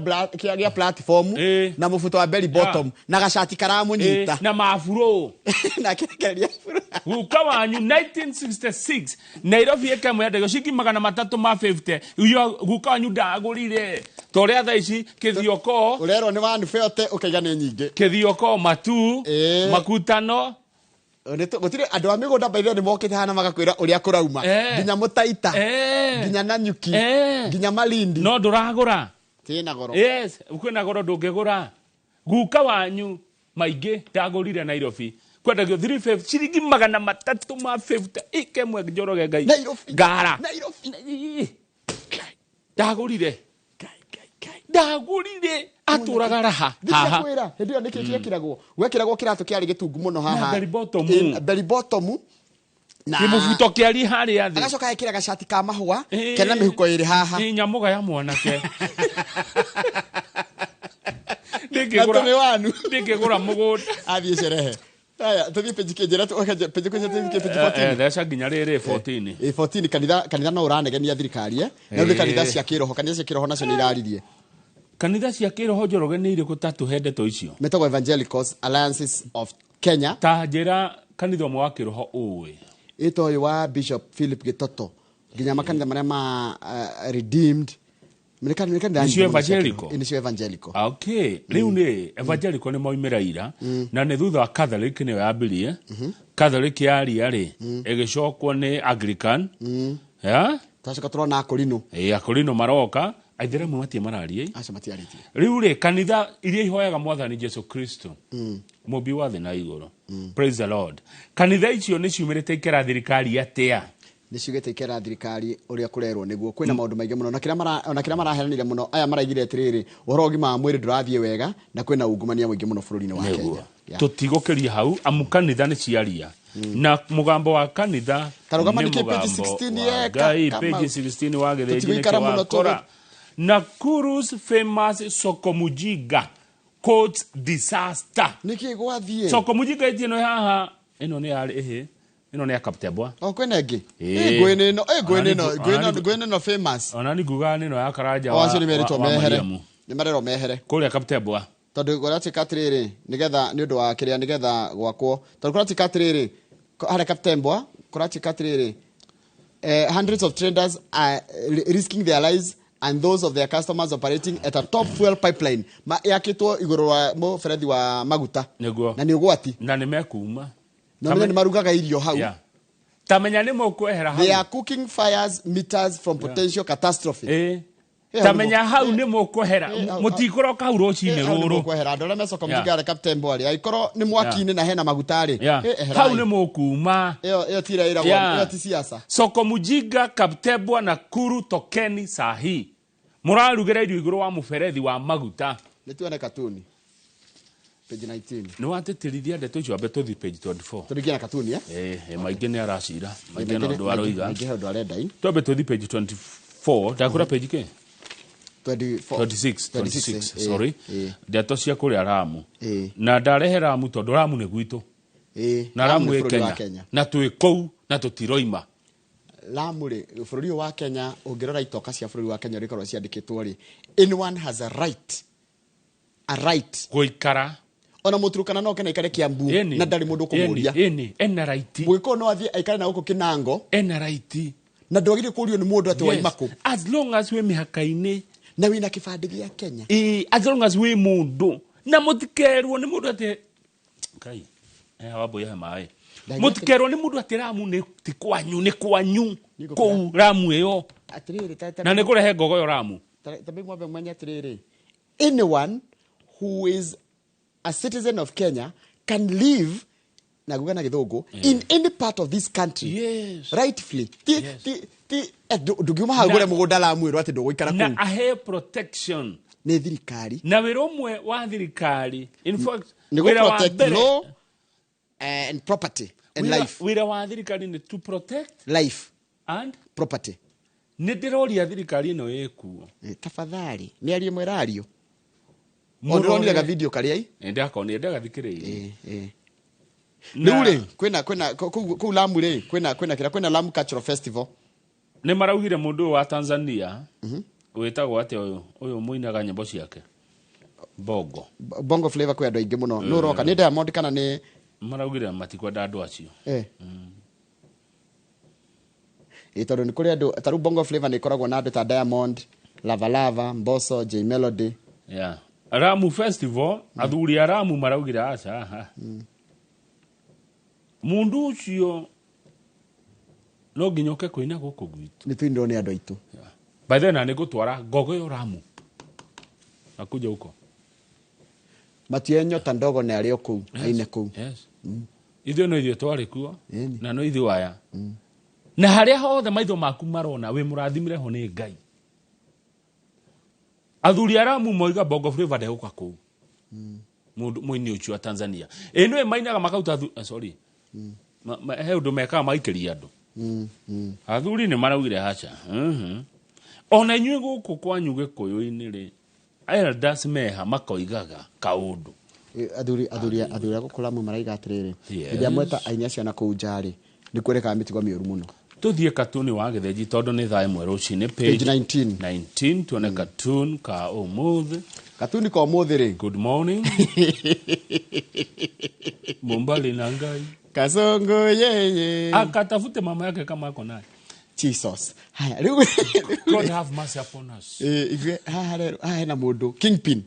platform na mufuto wa belly bottom na gashati karamunyita na mafuro na kikeria furo guka wanyu 1966 Nairobi ekamwe ndagio ciringi 350 uyo guka wanyu ndagurire toria thaici kithioko urero ni wandu feote ukaiga ni nyinge kithioko matu makutano gutire andu a migunda baithe ni mokite hana magakwira uria kurauma nginya mutaita nginya nanyuki nginya Malindi no nduragura tina goro ukwina goro ndungigura guka wanyu maingi ndagurire Nairobi kwendagio 350 ciringi 350 ikemwe Njoroge Ngai Ngara Nairobi ndagurire aturaga raha haha ndio nikitia kiragwo gwekiragwo kiratu kiari gitungu muno haha belly bottom na kimufuto kiari hari athi agacoka ekiraga shati ka mahua kena mihuko iri haha ni nyamuga ya mwanake ndikigura mugunda athie sherehe aya tuthie pejike njira tu pejike pejike 14 thesha nginya riri 14 14 kanitha no uranegenia thirikari na uri kanitha cia kiroho nacio ni iraririe kanitha cia kiroho Njoroge ni iriku tatu hende to icio metagwo Evangelicals Alliances of Kenya ta njira kanitha mwa kiroho uwe ito wa Bishop Philip Gitoto nginya makanitha maria ma redeemed Nisio evangelical. Okay. Riu ni evangelical ni moimira ira na ni thutha wa Catholic ni yambirie. Catholic yari ari igicokwo ni Anglican. Ya? Twacoka turona Akorino. Akorino maroka. Aitheramu matie mararie. Aca matiaritie. Riu ri kanitha iria ihoyaga Mwathani Jesu Kristo. Mubi wa thĩ na igũrũ. Praise the Lord. Kanitha icio ni ciumirite ikera thirikari atia. Niciugete ikera thirikari uria kurerwo niguo kwina maundu maingi muno na kira maraheranire muno aya maraigire atiriri uhoro gima mwiri ndurathie wega na kwina ungumania mwingi muno bururi-ini wa Kenya tutigukiria hau amukanitha ni ciaria na mugambo wa kanitha tarugama ni page 16 page 16 wa githejini kwa Nakuru's famous Sokomujiga quotes disaster niki gwathie Sokomujiga ino haha ino ni ari ino ni akaptebwa kwena ngi gwene famous ona ni guga nino ya Karanja wa ni merito mehere ni marero mehere kuri akaptebwa tondu gorati katriri nigetha ni undu wa kiria nigetha gwakwo tondu gorati katriri hare kaptembwa gorati katriri hundreds of traders are risking their lives and those of their customers operating at a top fuel pipeline yakitwo iguru wa muferethi wa maguta na ni ugwati na ni mekuma na ni marugaga irio hau tamenya ni mukwehera hau they are cooking fires meters from potential catastrophe tamenya hau ni mukwehera mutikoroka hau rocine ruru mukwehera andore mecoka mjigare captain bwari aikoro ni mwaki-ini na hena magutari hau ni mukuma iyo tira ira iyo ti siasa soko mujinga kaptebwa na kuru tokeni sahi murarugira irio iguru wa muferethi wa maguta nituone katuni page 19 no watetirithia ndeto icio ambe tuthi page 24 turigia na katuni maingi ni aracira maingi no ndo aroiga maingi ndo arenda twambe tuthi page 24 ndakura page ke 26 sorry ndeto cia kuria Ramu na ndarehe Ramu tondu Ramu ni gwitu na Ramu e Kenya na twi kou na tutiroima Lamu ri bururi wa Kenya ungirora itoka cia bururi wa Kenya rikorwo ciandikitwo ri anyone has a right guikara ona muturukana no kana ikare Kiambu na ndari mundu kumuria ena right gwiko no athie aikare na guko Kinango ena right na ndogire kurio ni mundu ati wa imako as long as we mihaka-ini na wina kibandi gia Kenya as long as we mundu na mutikerwo ni mundu ati kai wabo ya mai mutikerwo ni mundu ati Ramu ni tikwanyu ni kwanyu ku Ramu iyo atiriri na ni kurehe ngogo yo Ramu tabe mwambe mwanya atiriri anyone who is a citizen of Kenya can live na gugana githungu in any part of this country rightfully nduguma hagure mugunda Lamu iro ati ndugikara ku na ahe protection ni thirikari na wiromwe wa thirikari in fact ni go protect law and property and life wira wa thirikari ni to protect life and property ni ndiroria thirikari ino yekuo tafadhali ni ali mwerario Muronire ga video karia ndakoni ndagathikiririe Nure kwena ku Lamu ri kwena Lamu Cultural Festival ni maraugire mundu wa Tanzania wetagwo ati uyu muinaga nyimbo ciake bongo flavor kwa andu aingi muno nuroka ni Diamond kana ni maraugire matikwenda andu acio tondu ni kuri andu taru bongo flavor ni koragwo na andu ta Diamond Lava Mbosso J Melody Ramu Festival athuri a Ramu maraugira aca mundu ucio no nginyoke kuina guku gwitu ni twindo ni andu aitu by then ani gutwara ngogo yo Ramu akuja huko matienyo tandogo na ari oku aine ku ithio no ithio twari kuo na no ithio aya na haria hothe maitho maku marona we murathimire ho ni Ngai athuri a Ramu moiga bongo flavor de huko ku mundu muini ucio wa Tanzania eno mainaga makauta sorry he undu meka maikeria andu athuri ni maraugire hacha ona inyuĩ gũkũ kwanyu Gĩkũyũ-inĩ ri elders meha makoigaga kaundu athuri gũkũ Lamu maraiga atiriri hĩndĩ amweta aini acio na kũu nja-rĩ nĩ kwerekaga mĩtugo mĩũru mũno tuthie katuni wa gĩthĩnji tondu nĩ thaa ĩmwe rũcinĩ page 19 tuone katuni ka ũmũthĩ katuni ka ũmũthĩ-rĩ good morning Mumbali na Ngai Kasongo yeye akatafute mama yake kama ako naye Jesus haya God have mercy upon us igwe hena mundu kingpin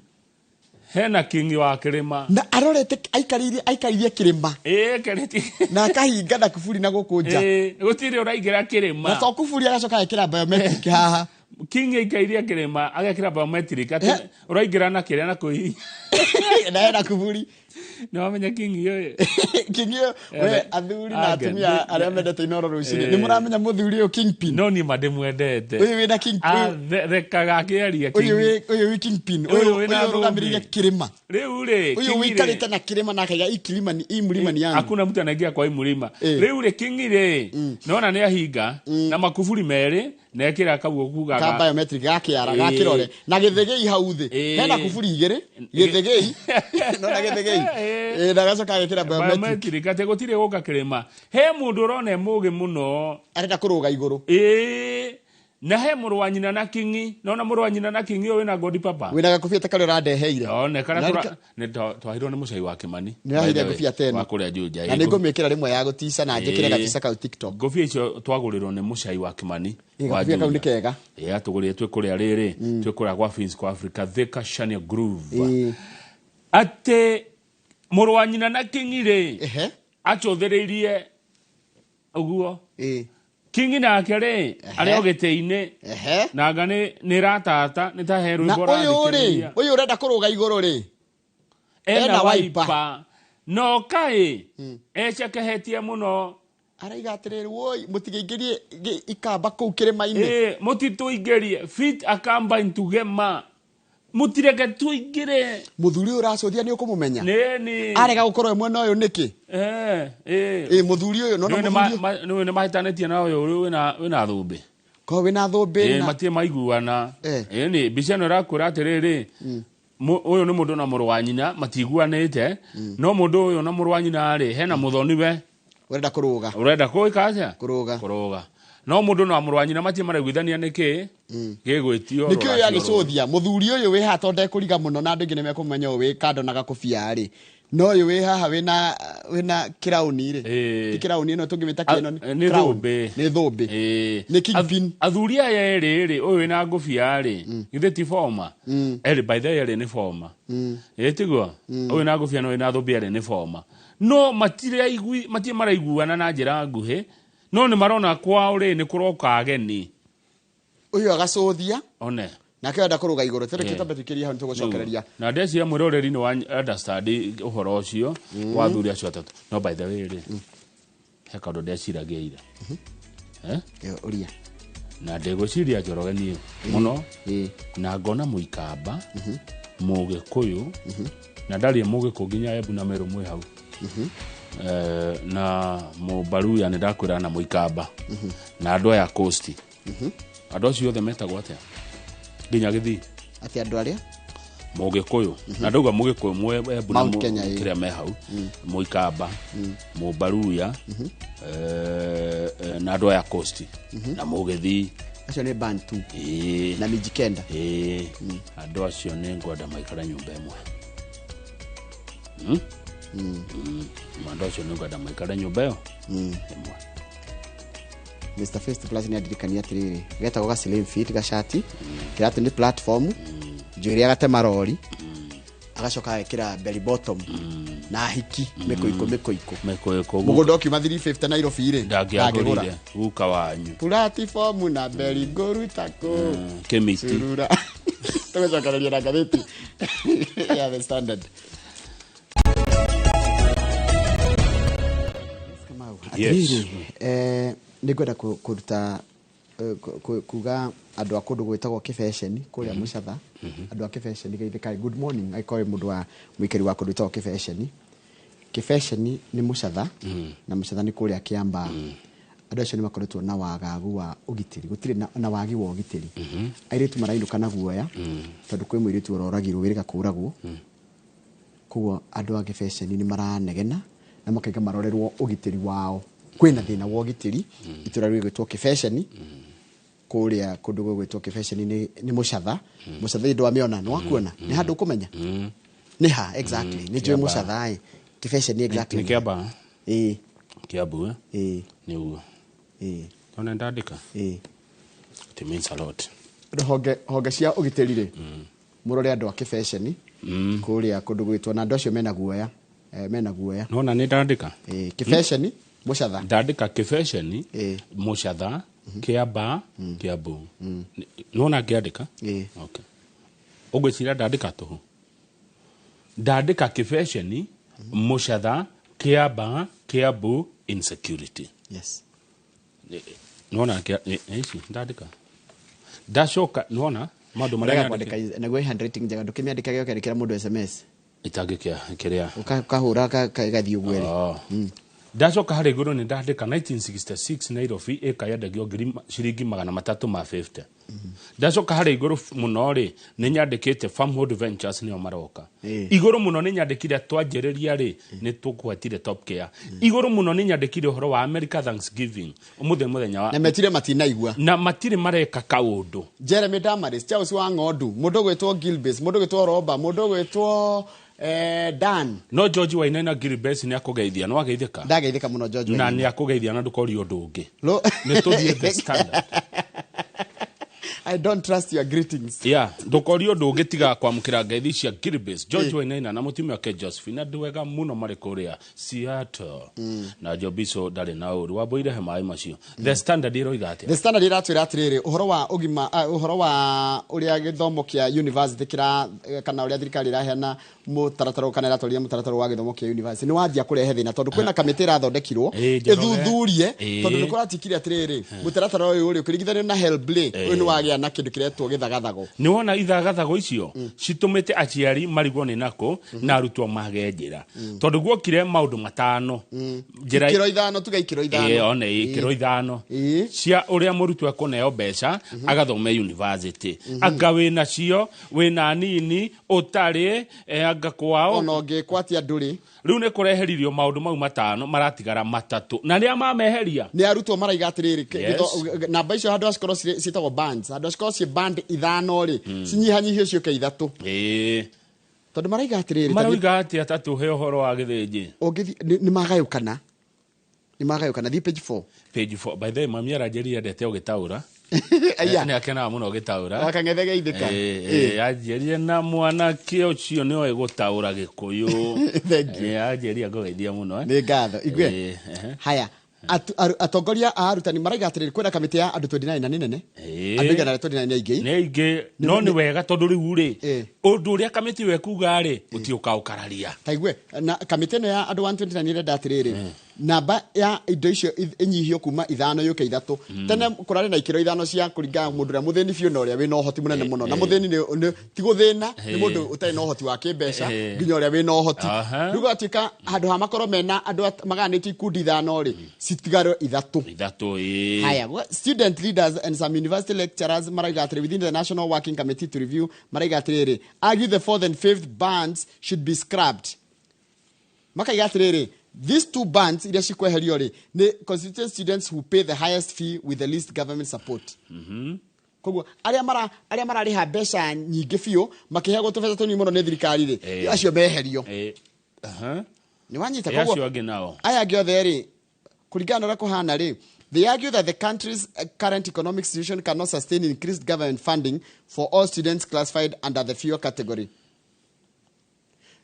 hena kingi wa kirima na arorete aikaririe kirima kereti na akahinga na kufuri na gukunja gutire uraigira kirima na to kufuri agacoka ekira biometric haha kingi aikairia kirima agekira biometric ati uraigira na kiria na kuhi na hena kufuri no amenya kingi yo we athuri na atumia aria mendete inoro rucini ni muramenya muthuri uyu kingpin no ni mademwendete uyu wina kingpin rekaga kiaria kingi uyu wi kingpin uyu rugamiriria kirima riu ri uyu wikarite na kirima na kaiga ikilima ni imulima ni yangu hakuna mtu anaingia kwa imulima riu ri kingi ri naona ni ahinga na makufuri meri na ekira kabuo kugaga ka biometric gakiara gakirore na githegei hau thi hena kufuri igiri githegei no na githegei na gacoka agekira biometric ate gutire guka kirima he mundu urone mugi muno arenda kuruga iguru na he mũrũ wa nyina na kingi nona mũrũ wa nyina na kingi ũyũ wĩna godi papa wĩna gakobia ta karĩa ũrandeheire one kana twahirwo nĩ mũcai wa Kĩmani nĩrahire ngobia teno wa kũrĩa Juja na nĩngũmĩkĩra rĩmwe ya gũtica na njĩkĩre gabica kau TikTok ngobia icio twagũrĩrwo nĩ mũcai wa Kĩmani wa Juja kau nĩ kega atũgũrĩre twĩ kũrĩa rĩrĩ twĩ kũrĩa gwa Fins kwa Africa Thika Shania Groove atĩ mũrũ wa nyina na kingi rĩ acũthĩrĩirie ũguo Kingi nake rĩ arĩ o gĩtĩ-inĩ na anga nĩ ratata nĩ ta he rwĩmbo rathikĩrĩria ũyũ ũrenda kũrũga igũrũ rĩ ena waipa no kaĩ ecekehetie mũno araiga atĩrĩrĩ woi mũtigĩingĩrie ikamba kũu kĩrĩma-inĩ mũtitũingĩrie fit a combine together mutireke tuingire muthuri uracũthia ni ukumumenya nini arega gukorwo mwena uyu niki muthuri uyu no ni mahitanetie na uyu wina thumbi ko wina thumbi na matie maiguana ni bica no rakura atiriri uyu ni mundu na mũrũ wa nyina matiguanite no mundu uyu na mũrũ wa nyina ari hena muthoni we urenda kuruga urenda kuikaja kuruga no mundu na mũrũ wa nyina matie maraiguithania niki gĩgwĩtio nikio ya gĩcũthia muthuri ũyũ wĩ haha tonde kũriga mũno na andũ ingĩ nĩmekũmenya ũyũ wĩ kando na gakobia rĩ no ũyũ wĩ haha wĩna kirauni rĩ ti kirauni ĩno tũngĩmĩta kĩno nĩ thũmbĩ nĩ kingpin athuri aya erĩ rĩ ũyũ wĩna ngobia rĩ githĩ ti forma erĩ by the way erĩ nĩ forma tiguo ũyũ na ngobia no wĩna thũmbĩ erĩ nĩ forma no matirĩ maraiguana na njĩra nguhĩ no nĩ marona kwao rĩ nĩ kũroka ageni uyu agacũthia one nake enda kuruga iguru tereketa bethikiria hano tugucokereria na ndeci ya mwiroreri ni wa understand uhoro ucio wa thuri acio atatu no by the way ri he kaundu ndeciragia ira uria na ndegociria njorogenie muno na ngona muikamba mugikuyu na ndari mugiku nginya Embu na Meru mwe hau na mubaruya ni ndakwira na muikamba na andu aya coast andu acio othe metagwo atia nginya Githii ati andu aria mugikuyu na ndauga mugikuyu mwe Embu na kiria me hau muikamba mubaruya na andu aya coast na mugithii acio ni Bantu na Mijikenda andu acio ni ngwenda maikara nyumba imwe andu acio ni ngwenda maikara nyumba iyo imwe Mr. First Plus ni adirikania atiriri geta goga slim fit gashati kiratu ni platform njuri agate marori agacoka ekira belly bottom na hiki meko mugondo okiuma 350 Nairobi ire ndangĩagũrire uka wanyu platform na belly goruta ko kemiti tumecokereria na gatheti ya the standard nĩngwenda kũruta kuga andũ a kũndũ gwĩtagwo kĩbeceni kũrĩa Mũcatha andũ a kĩbeceni geithĩkai good morning aikorwo mũndũ wa mũikari wa kũndũ gwĩtagwo kĩbeceni nĩ Mũcatha na Mũcatha nĩ kũrĩa Kĩamba andũ acio nĩ makoretwo na wagagu wa ũgitĩri gũtirĩ na wagi wa ũgitĩri airĩtu marainũka na guoya tondũ kwĩ mũirĩtu ũroragirwo wĩrĩga kũragwo koguo andũ a kĩbeceni nĩ maranegena na makaiga marorerwo ũgitĩri wao kwĩna thĩna wa ũgitĩri itũra rĩgwĩtwo kĩbeceni kũrĩa kũndũ gwĩtwo kĩbeceni nĩ Mũcatha Mũcatha ndũ amĩona no akuona nĩ handũ kũmenya nĩ ha exactly nĩ njũĩ Mũcatha kĩbeceni exactly nĩ Kĩamba Kiambu nĩ uo tona ndandika it means a lot honge cia ũgitĩri rĩ mũrore andũ a kĩbeceni kũrĩa kũndũ gwĩtwo na andũ acio mena guoya nona nĩ ndandika kĩbeceni Mũcatha ndandika kĩbeceni Mũcatha Kĩamba Kiambu nona ngĩandĩka okay ũgwĩciria ndandĩka tũhũ ndandĩka kĩbeceni Mũcatha Kĩamba Kiambu insecurity yes nona ici ndandĩka ndacoka nona maũndũ marĩa kwandĩka naguo handwriting njega ndũkĩmĩandĩka gĩokĩandĩkĩra mũndũ SMS itangĩkia kĩrĩa ukahura kagathiĩ ũguo ndacoka harä igå rå nä ndandä 1966 Nairobi ä ka yendagio ciringi 350 ndacoka harä igå rå må no rä nä nyandä kä te Farmhold Ventures nä o maroka igå rå må no nä nyandä kire twanjä rä ria rä nä tå kwetire Top Care igå rå må no nä nyandä kire å horo wa America Thanksgiving muthenya wa na metire matinaigua na matire mareka kaundu Jeremy Damaris Charles wa Ng'ondu mundu gwetwo Gilbert mundu gwetwo Roba mundu gwetwo Dan no George Wainaina Gilbert nä akågeithia no ageithĩka ndageithĩka muno George na Wainaina nä akågeithia na ndåkorio å ndå å ngä nä tå thiä The Standard I don't trust your greetings. Yeah, ndukorio ndå ngä tiga kwamũkĩra ngeithi cia Gilbert George Wainaina na mũtumia wake Josephine andũ wega mũno marĩ kũrĩa Seattle na Jobiso ndarĩ na ũru wambũire he maĩ macio The Standard ĩroiga atĩa The Standard ĩratwĩra atĩrĩrĩ ũhoro wa ũgima ũhoro wa ũrĩa gĩthomo kĩa university kĩra kana ũrĩa thirikari ĩraheana mũtaratara kana ĩratwarithia mũtaratara wa gĩthomo kĩa university nĩ wanjia kũrehe thĩna tondũ kwĩna kamĩtĩ ĩrathondekirwo ĩthuthurie tondũ nĩ kũratikire atĩrĩrĩ mũtaratara ũyũ ũrĩ ũkĩringithanio na HELB ũyũ nĩ wagĩa na kĩndũ kĩretwo gĩthagathago nĩ wona ithagathago icio citũmĩte aciari marigwo nĩ nako na arutwo mage njĩra tondũ guokire maũndũ matano njĩra ikĩro ithano tuga ikĩro ithano one ikĩro ithano cia ũrĩa mũrutwo ekũneo mbeca agathome university anga wĩna cio wĩna nini ũtarĩ anga kwao ona ũngĩkwatia ndũrĩ rĩu nĩ kũreheririo maũndũ mau matano maratigara matatũ na nĩa mameheria nĩ arutwo maraiga atĩrĩrĩ namba icio handũ acikorwo ciĩtagwo bands handũ acikorwo ciĩ band ithano rĩ cinyihanyihio ciũke ithatũ tondũ maraiga atĩrĩrĩ marauga atĩ atatũ he ũhoro wa gĩthĩnji ũngĩthiĩ nĩ magayũkana thiĩ page 4 by the way mami aranjĩria ndete ũgĩtaũra nĩ akenaga mũno ũgĩtaũra akang'ethe geithĩka anjĩria na mwanake ũcio nĩ oĩ gũtaũra gĩkũyũ anjĩria ngũgeithia mũno nĩ ngatho igwe haya atongoria a arutani maraiga atĩrĩrĩ kwĩna kamĩtĩ ya andũ 29 na nĩ nene andũ igana rĩa 29 nĩ aingĩ no nĩ wega tondũ rĩu rĩ ũndũ ũrĩa kamĩtĩ ĩyo ĩkuga rĩ ũtiũka ũkararia taigwe na kamĩtĩ ĩno ya andũ 129 ĩrenda atĩrĩrĩ namba ya indo icio inyihio kuma ithano yũke ithatũ tene kũrarĩ na ikĩro ithano cia kũringana mũndũ ũrĩa mũthĩni biũ na ũrĩa wĩna ũhoti mũnene mũno na mũthĩni ti gũthĩna nĩ mũndũ ũtarĩ na ũhoti wa kĩmbeca nginya ũrĩa wĩna ũhoti rĩu gũgatuĩka handũ ha makorwo mena andũ magayanĩtio ikundi ithano rĩ citigarwo ithatũ haya student leaders and some university lecturers maraiga atĩrĩ within the National Working Committee to review maraiga atĩrĩrĩ argue the 4th and 5th bands should be scrapped makaiga atĩrĩrĩ these two bands iria cikweherio rĩ nĩ constituent students who pay the highest fee with the least government support koguo arĩa mararĩha mbeca nyingĩ biũ makĩheagwo tũbeca tũnini mũno nĩ thirikari rĩ acio meherio nĩ wanyita koguo aya angĩ othe rĩ kũringana na ũrĩa kũhana rĩ they argue that the country's current economic situation cannot sustain increased government funding for all students classified under the fewer category.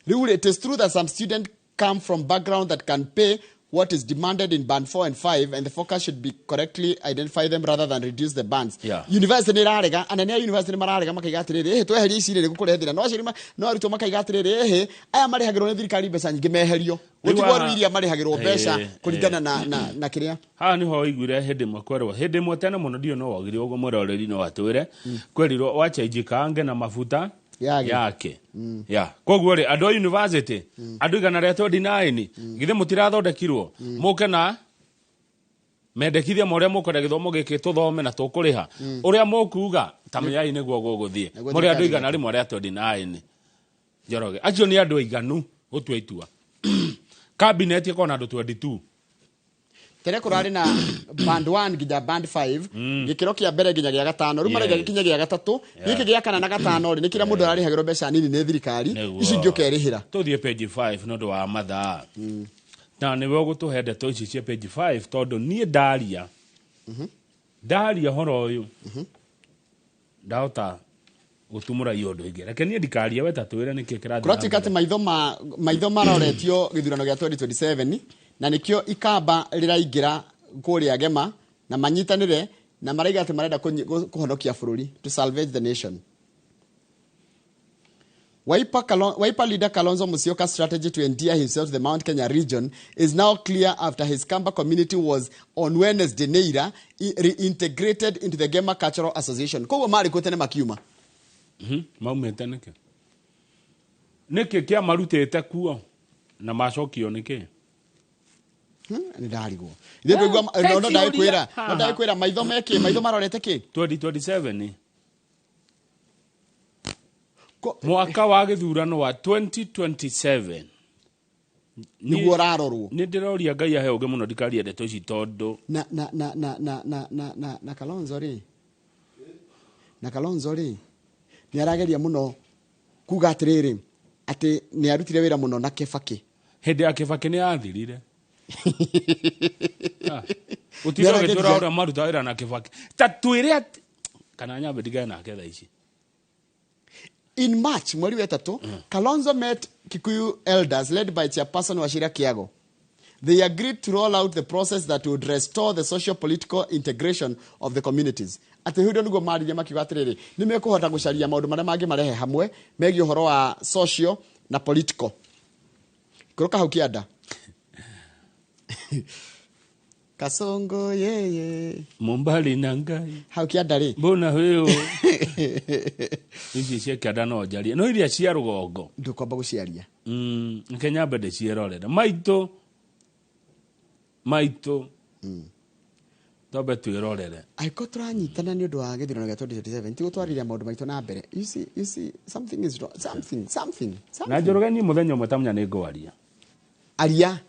It is true that some students come from background that can pay what is demanded in band 4 and 5, and the focus should be correctly identify them rather than reduce the bands. University ni rarega anania university mararega makaiga atiriri tweherie ici riri gukure thina no cirima no arutwo makaiga atiriri aya marihagirwo ni thirikari mbeca nyingi meherio gutigo iria marihagirwo mbeca kuringana na kiria ha ni ho igwire hindi mwerwo hindi mwe tene muno dio no wagire ugo mweroreri no atwire kwerirwo wachenjika ange na mafuta yake koguo ri andu university andu igana rĩa 29 githe mutirathondekirwo muke na mendekithia moria mukwenda githomo giki tuthome na tukuriha uria mukuga tamyai niguo guguthie muri andu igana rimwe rĩa 29 Njoroge acio ni andu iganu utua itua cabinet ikona andu 22 tere kurari na band 1 nginya band 5 gikiro kia mbere nginya gia gatano ru marega gikinya gia gatatu giki gia kana na gatano ni kira mundu ararihagiro mbeca nini ni thirikari ici ngio kerihira tuthie page 5 no ndo wa mathaa na ni we gutuhende to ici cia page 5 tondu nie ndaria horo uyu ndaota gutumura iondo ingi reke nie ndikaria we tatwire niki kirathi kuratika ati maitho maroretio githurano gia 2027 na nikio ikamba riraingira kuria gema na manyitanire na maraiga ati marenda kuhonokia bururi to salvage the nation. Wiper leader Kalonzo Musyoka's strategy to endear himself to the Mount Kenya region is now clear after his Kamba community was on Wednesday Neira reintegrated into the Gema Cultural Association. Kogo mari kotene makiuma maumete niki kia marutete kuo na macokio niki Ni ndarigwo. Ithe ngwa no ndakwira maitho meke maitho marorete ki 2027 mwaka wa githurano wa 2027 niguo rarorwo. Ni ndiroria Ngai ahe uge muno ndikaria ndeto ici tondu na Kalonzo ri ni arageria muno kuga atiriri ati ni arutire wira muno na Kibaki. Hindi ya Kibaki ni athirire. Utiro getura ora maruta wira na Kibaki. Tatwire kana nyambe diga na ketha ici. In March, mweri wa 3, Kalonzo met Kikuyu elders led by Chairperson Wachira Kiago. They agreed to roll out the process that would restore the socio-political integration of the communities. Ati hudo niguo marire makiuga atiriri ni mekuhota gucaria maundu maria mangi marehe hamwe megie uhoro wa socio na political. Kuruka hau kianda. Kasongo yeye Mumbali na Ngai hau kianda ri mbona huyo ici cia kianda no njaria no iria cia rugongo ndukomba guciaria Kenya bede cierorera maito tobe twirorere aiko turanyitana ni undu wa githurano gya 2027 tigo twarire maundu maito na mbere. You see something is wrong, something na njoroge ni muthenya umwe tamunya ni ngwaria aria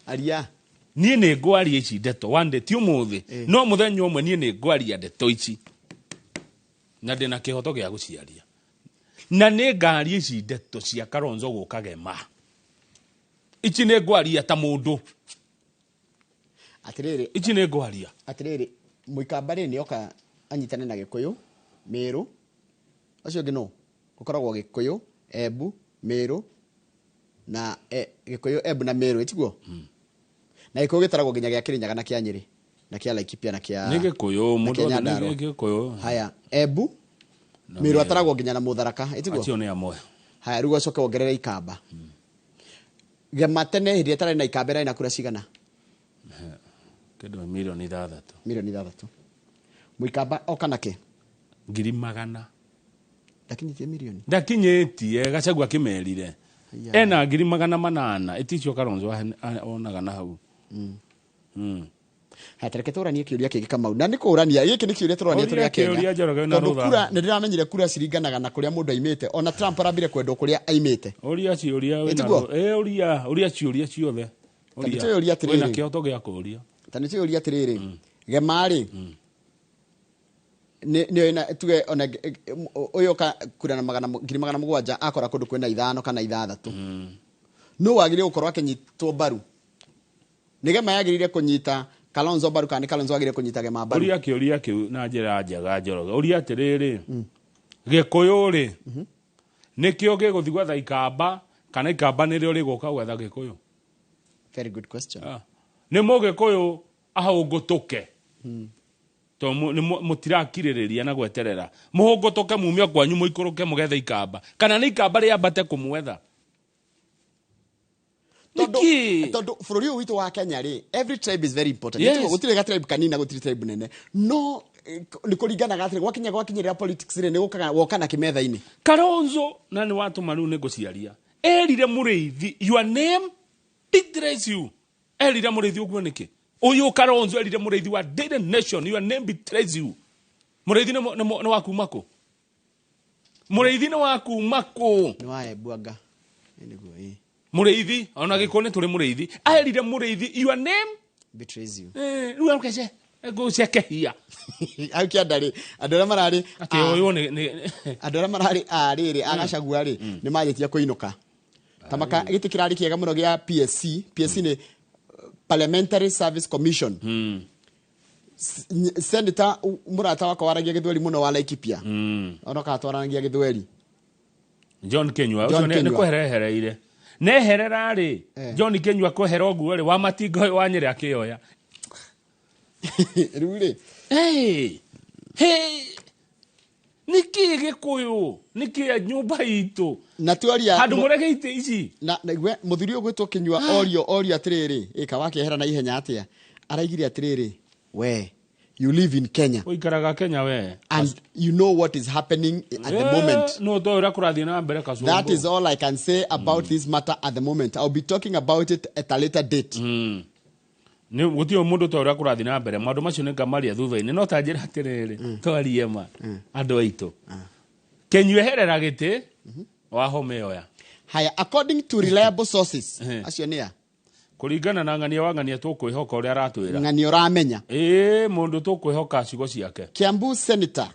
nie ni ngwaria ici ndeto wande ti umuthi no muthenya umwe nie ni ngwaria ndeto ici na ndina kihoto gya guciaria na ni ngari ici ndeto cia Kalonzo gukagema ici ni ngwaria ta mundu atiriri ici ni ngwaria atiriri muikambari ni oka anyitane na Gikuyu Meru acio ngino gukoragwo Gikuyu Embu Meru na Gikuyu Embu na Meru etiguo na Gikuyu gitaragwo nginya gya Kirinyaga na kya Nyeri na kya Laikipia na kya ni Gikuyu mundu ni Gikuyu haya Embu Meru ataragwo nginya na Mutharaka etiguo acio ni amwe haya rugo coke wongerera Ikamba gematene hindi etara na Ikamba na kura cigana kedo milioni 6 Muikamba okanake 100,000 lakini tie milioni ndakinyetie gacagua kimerire ena 800,000 eticio Kalonzo onaga na hau hatareke turanie kiuria kigi Kamau na ni kurania giki ni kiuria turania turi ya Kenya kura ni ndiramenya kura ciringanaga na kuria mundu aimite ona Trump arambire kwenda kuria aimite uria wina uria ciothe uria tiriri na kioto gya kuria tani uria tiriri gemari ni na tuge ona uyo ka kura na 700,000 akora kundu kwena 5 kana 6 no wagire gukorwa kenyitwo baru nigema yagirire kunyita Kalonzo baru kana Kalonzo agire kunyita Gema baru uria kiu na njira njega njoroga uria tiriri Gikuyu ri nikio giguthigwa tha Ikamba kana Ikamba nirio riguka gwetha Gikuyu. Very good question. Ni Mugikuyu ahungutuke to mutirakiririria na gweterera muhungutuke mumia kwanyu muikuruke mugetha Ikamba kana ni Ikamba ri ambate kumwetha Tondu fururi witu wa Kenya ri every tribe is very important. Gutire ga tribe kanina gutire tribe nene no ni kuringana gatire gwakinyira politics ri ni gukaga wokana kimetha-ini Kalonzo na ni watu maru ni guciaria erire muriithi your name betrays you erire muriithi uguo niki uyu Kalonzo erire muriithi wa Daily Nation your name betrays you muriithi ni waku mako muriithi ni waku mako ni wa Ebuanga muriithi ona Gikone turi muriithi erire muriithi your name betrays you ruwa kese ego sekehia auki andari andora marari ati uyu ni andora marari ariri agacagua ri ni majitia kuinuka tamaka giti kirari kiega muno gia PSC ni Parliamentary Service Commission Senator murata wako waragia githweri muno wa Laikipia ona ka twaragia githweri John Kenyua ucio ni kuherehereire neherera ri John Kenyua kuhera oguo ri wa matingo wa Nyeri akioya ruri niki Gikuyu niki nyumba itu na tuaria handu murege ite ici na igwe muthuri ogwitwo Kinyua orio atiriri ika wakehera na ihenya atia araigire atiriri we you live in Kenya uikaraga Kenya we and you know what is happening at the moment no to ura kurathi na mbere kasumbu that is all I can say about this matter at the moment. I'll be talking about it at a later date Ni gutio mundu to ura kurathi na mbere maundu macio ngamaria thutha-ini no ta njira atiriri twarie ma andu aitu kenyweherera giti wa home oya. Haya, according to reliable sources acio nia kuringana na ng'ania wa ng'ania tukwihoka uria aratwira ng'ania uramenya mundu tukwihoka ciugo ciake. Kiambu senator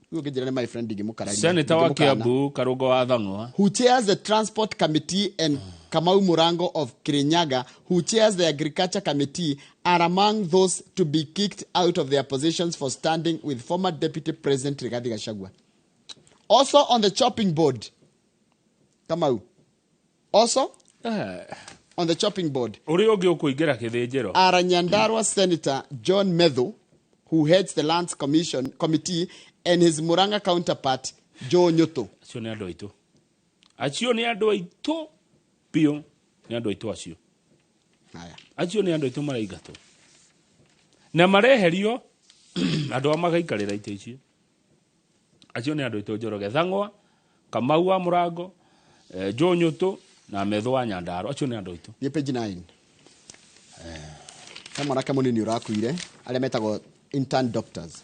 my friend Senator wa Kiambu Karungo wa Thang'wa, who chairs the transport committee, and Kamau Murango of Kirinyaga, who chairs the agriculture committee, are among those to be kicked out of their positions for standing with former deputy president Rigathi Gachagua. Also on the chopping board, Kamau, also on the chopping board, are Nyandarua Senator John Medho, who heads the Lands Committee, and his Muranga counterpart, Joe Nyoto. Acio ni andu aitu. Acio ni andu aitu. Pio ni andu aitu acio. Haya. Acio ni andu aitu maraigatwo. Na mareherio andu amagaikarira ite icio. Acio ni andu aitu Njoroge Thang'wa, Kamau wa Murango, Joe Nyoto na Medho wa Nyandarua. Acio ni andu aitu. Ni page 9. Kama mwanake munini urakuire, aria metagwo intern doctors.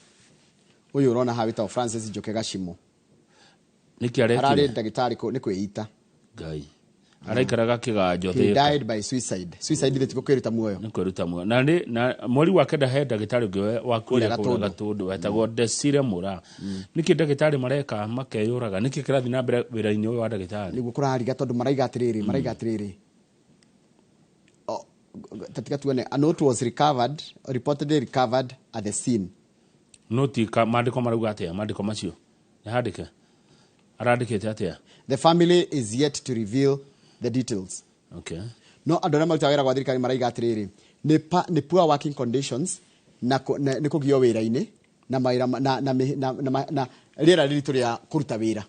Uyu urona hawita Francis Njoke Gashimo. Niki arekire. Arari ndagitari ko ni kwita. Ngai. Araikaraga kiganjo He died by suicide. Suicide ile tikokwirita muoyo. Ni kwiruta muoyo. Na mweri wa kenda he ndagitari ngwe wa kuria Gatundu wetagwo Desire Mura. Niki ndagitari mareka makeyuraga. Niki kirathi na mbere wira-ini uyu wa ndagitari. Niguo kurariga tondu maraiga atiriri. Tatika tuone a note was reportedly recovered at the scene. Noti mandiko marauga atia mandiko macio handike arandikite atia. The family is yet to reveal the details. Okay. No andona maruta wira gwa thirikari maraiga atiriri ni poor working conditions na ni kugio wira-ini na maira na rira riritu ria kuruta wira.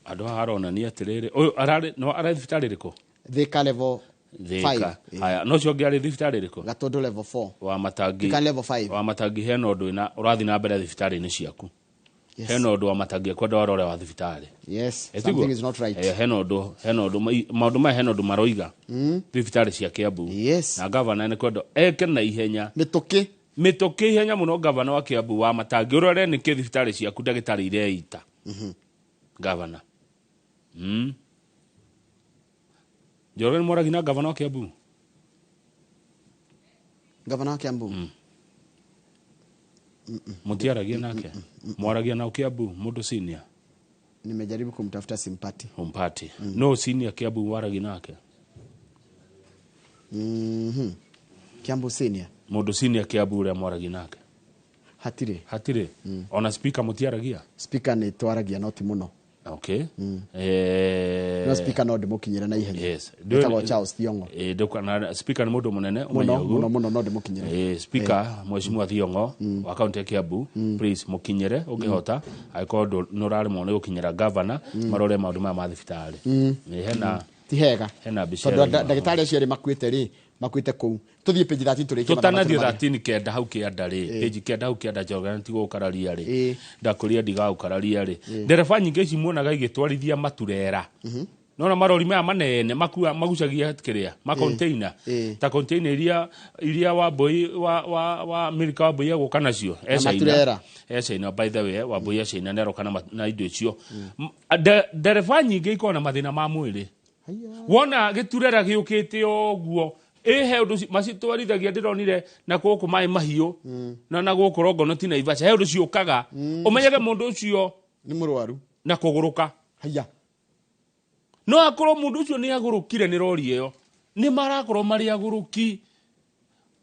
Andu harona ni atiriri uyu arari no arari thibitari riko Thika level 5. Haya no cio ngiari thibitari riko Gatundu level 4 wa matangi Thika level 5 wa matangi he no ndu na urathi na mbere thibitari-ini ciaku. He no ndu wa matangi kwenda warore wa thibitari. Yes, something is not right. He no ndu maundu ma he no ndu maroiga thibitari cia Kiambu. Yes. Na governor ni kwenda eke na ihenya mituki ihenya muno governor wa Kiambu wa matangi urore ni ki thibitari ciaku ndagitari ireita. Governor Jorgen Mwaragi na governor wa Kiambu. Governor wa Kiambu. Mutiaragia nake. Mwaragia na Kiambu mundu senior. Nimejaribu kumtafuta simpati. No senior Kiambu waragi nake. Kiambu senior. Mundu senior Kiambu ule mwaragi nake. Hatire. Ona speaker mutiaragia. Speaker ni twaragia noti muno. Okay. No speaker no demukinyira na ihenya. Yes. Ndetago Charles Thiongo. Ndukana speaker ni mundu munene muno no demukinyira. Speaker Mheshimiwa Thiongo wa county ya Kiambu, please mukinyire ungihota aikondo nurari mone gukinyira governor marore maundu ma mathibitari. Hena tihega. Hena bishara. Ndagitari acio makuite makuite kou. Tuthie page 13 tureke. Tutanathie 13 kenda hau kianda ri. Page kenda hau kianda Jorgen tigo ukararia ri. Ndakuria ndiga ukararia ri. Ndereba nyingi ici muonaga igitwarithia maturera. Nona marori maya manene magucagia kiria ma container ta container iria wa boy wa America wa boy guka nacio China by the way wa boy China nero kana na indo icio ndereba nyingi ikona mathina ma mwiri wona giturera giukite oguo he undu macitwarithagia ndironire na guku mai mahiu na guku rongono ti na Ivasha he undu ciukaga umenyage mundu ucio ni murwaru na kuguruka haya no akorwo mundu ucio ni agurukire ni rori iyo ni marakorwo mari aguruki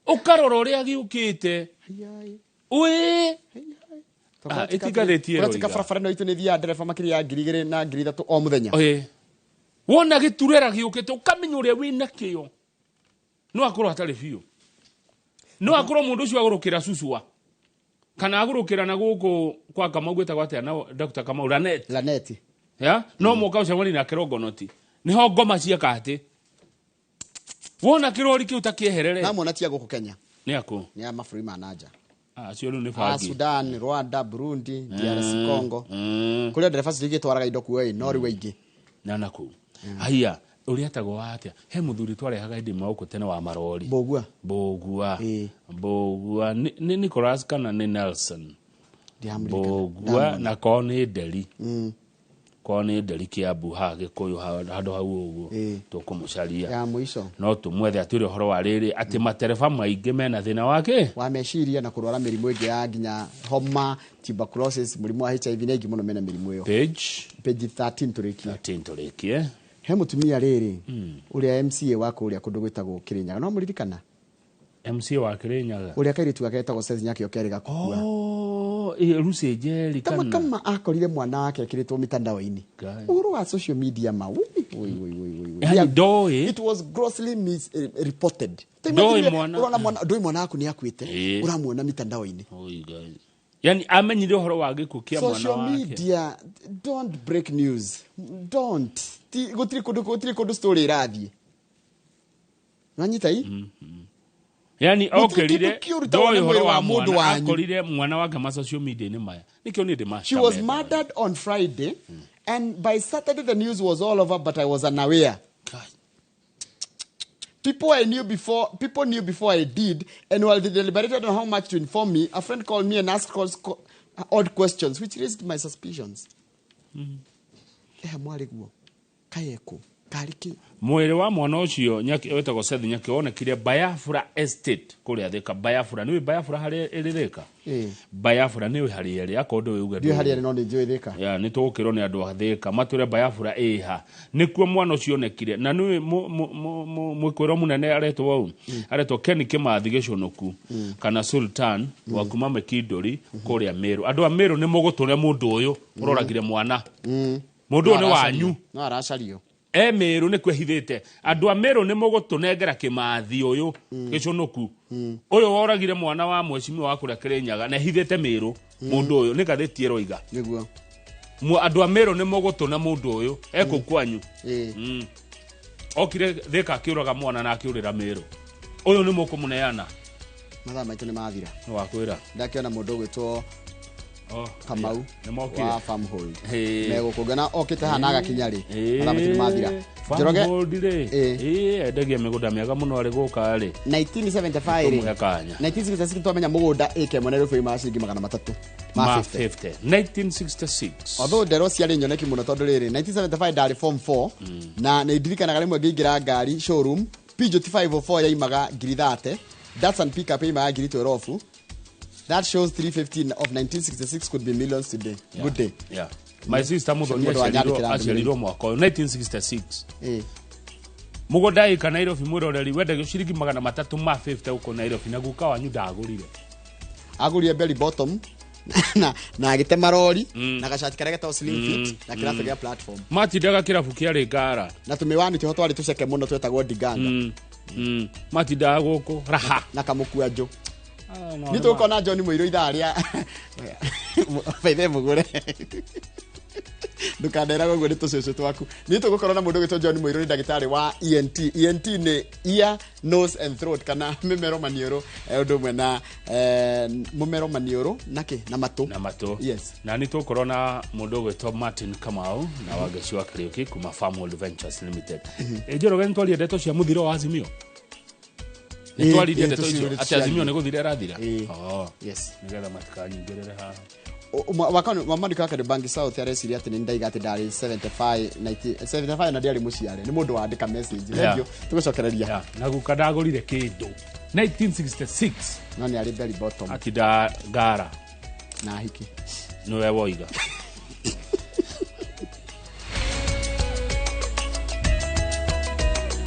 ukarora uria giukite itigathetie uratika barabara no itu ni thia ndereba makiria 2,000 na 3,000 o muthenya wona giturera giukite ukamenya uria wina kio no akorwo atari biu no akorwo mundu ucio agurukira Susua kana agurukira na guku kwa Kamau gwetagwo atia na Dr. Kamau Lanet no muka ucemani na kirongonoti niho ngoma cieka ati wona kirori kiu takieherere na mwana tia guku Kenya ni aku ni amafuri manager cio ni fangi Sudan, Rwanda, Burundi, DRC Congo kuria ndereba cirigi twaraga indo kuoi no ri wingi na naku haya uri atagwo atia he muthuri twarehaga ndi mauko tene wa marori Bogua ni Nicholas kana ni Nelson Bogua na Koni Deli Koni Deli Kiambu hage koyo hado hau uguo tukumucaria ya muico no tumwethe aturi horo wa riri ati matereba maingi mena thina wake wa meciria na kurwara mirimu ingi ya nginya homa tuberculosis murimu wa HIV na ingi muno mena mirimu iyo page 13 turikie he mutumia riri uria MCA wako uria kundu gwitagwo Kirinyaga no muririkana MCA wa Kirinyaga uria kairitu wake etagwo Seth Nyakio kerega kukua Lucy Njeri kama akorire mwana wake akiritwo mitandao-ini uhuru wa social media it was grossly misreported doi mwana waku ni akwite uramuona mitandao-ini yani amenyire uhoro wa gikuo kia mwana wake social media don't break news don't gutiri kundu story irathie nanyita hii yani okerire doi horo wa mundu wa akorire mwana wake ma social media ni maya nikio ni de she was murdered on Friday and by Saturday the news was all over but I was unaware. People knew before I did, and while they deliberated on how much to inform me, a friend called me and asked odd questions which raised my suspicions. Mwariguo kayeko kariki mwere wa mwana ucio nyaki wetagwo Seth Nyaki onekire Bayafura Estate kuria Thika. Bayafura ni Bayafura hari eririka Bayafura ni hari eri akondo we uga ndio hari eri no ni njoi Thika ya ni tukiro ni andu a Thika mature Bayafura eha nikuo mwana ucio onekire na ni mwikwiro munene aretwo wau aretwo Ken Kimathi Gicunuku kana Sultan wa kuma Mekindori kuria Meru andu a Meru ni mugutune mundu uyu uroragire mwana mundu ni wanyu no aracario Meru ni kwehithite andu a Meru ni mugutunengera Kimathi uyu Gicunuku uyu woragire mwana wa mweshimiwa wa kuria Kirinyaga na hithite Meru mundu uyu ni gatheti roiga niguo andu a Meru ni mugutuna mundu uyu eko kwanyu okire Thika akiuraga mwana na akiurira Meru uyu ni mukumuneana mathaa maitu ni mathira no wakwira ndakiona mundu gwitwo Kamau wa Farmhold mego kugana okite hana agakinya ri mathaa ni mathira Farmhold ri endagia migunda miaga muno ari guka ri 1965 twamenya mugunda ake mwana rufu ma ciringi 300 ma 50 1966 although ndero ciari nyoneki muno tondu riri 1975 ndari form 4 na ndirikanaga rimwe ngiingira ngari showroom Peugeot 504 yaimaga ngiri 30 Datsun pickup yaimaga ngiri 12. That shows 315 of 1966 could be millions today. Yeah. Good day. Yeah. My sister Muthoni aciarirwo mwaka 1966. Mugunda ika Nairobi mwiroreri wenda ciringi 300 ma 50 uko Nairobi na guka wanyu ndagurire. Agurire belly bottom na agite marori na gacati karega to slim fit na kirafu ya platform. Matindaga kirafu kiari ngara. Na tumiwani tuho twari tuceke muno twetagwo Diganga. Matindaga guku raha na kamukua jo. Nito kona John Muiru itharia faithe mugure ndukandera gogo ni tucece twaku nito gukorwo na mundu gitwo John Muiru ni ndagitari wa ENT ni ear nose and throat kana mimero manioro undu mwe na mumero manioro nake na matu yes na nito gukorwo na mundu gitwo Martin Kamau na wageci wa Kariuki kuma Farmhold Ventures Limited ejero gani twali ndeto cia muthiro wa Azimio Nitwali ndeto icio ati Azimio ni guthire rathira yes nigetha matikanyingirire ha wakano mamandika ka Bangi South areciria ati ni ndaiga ati ndari 75 na ndiari muciare ni mundu wandika message ndio tugucokereria na gukadagurire kindu 1966 no ni ari belly bottom ati da gara na hiki no we woiga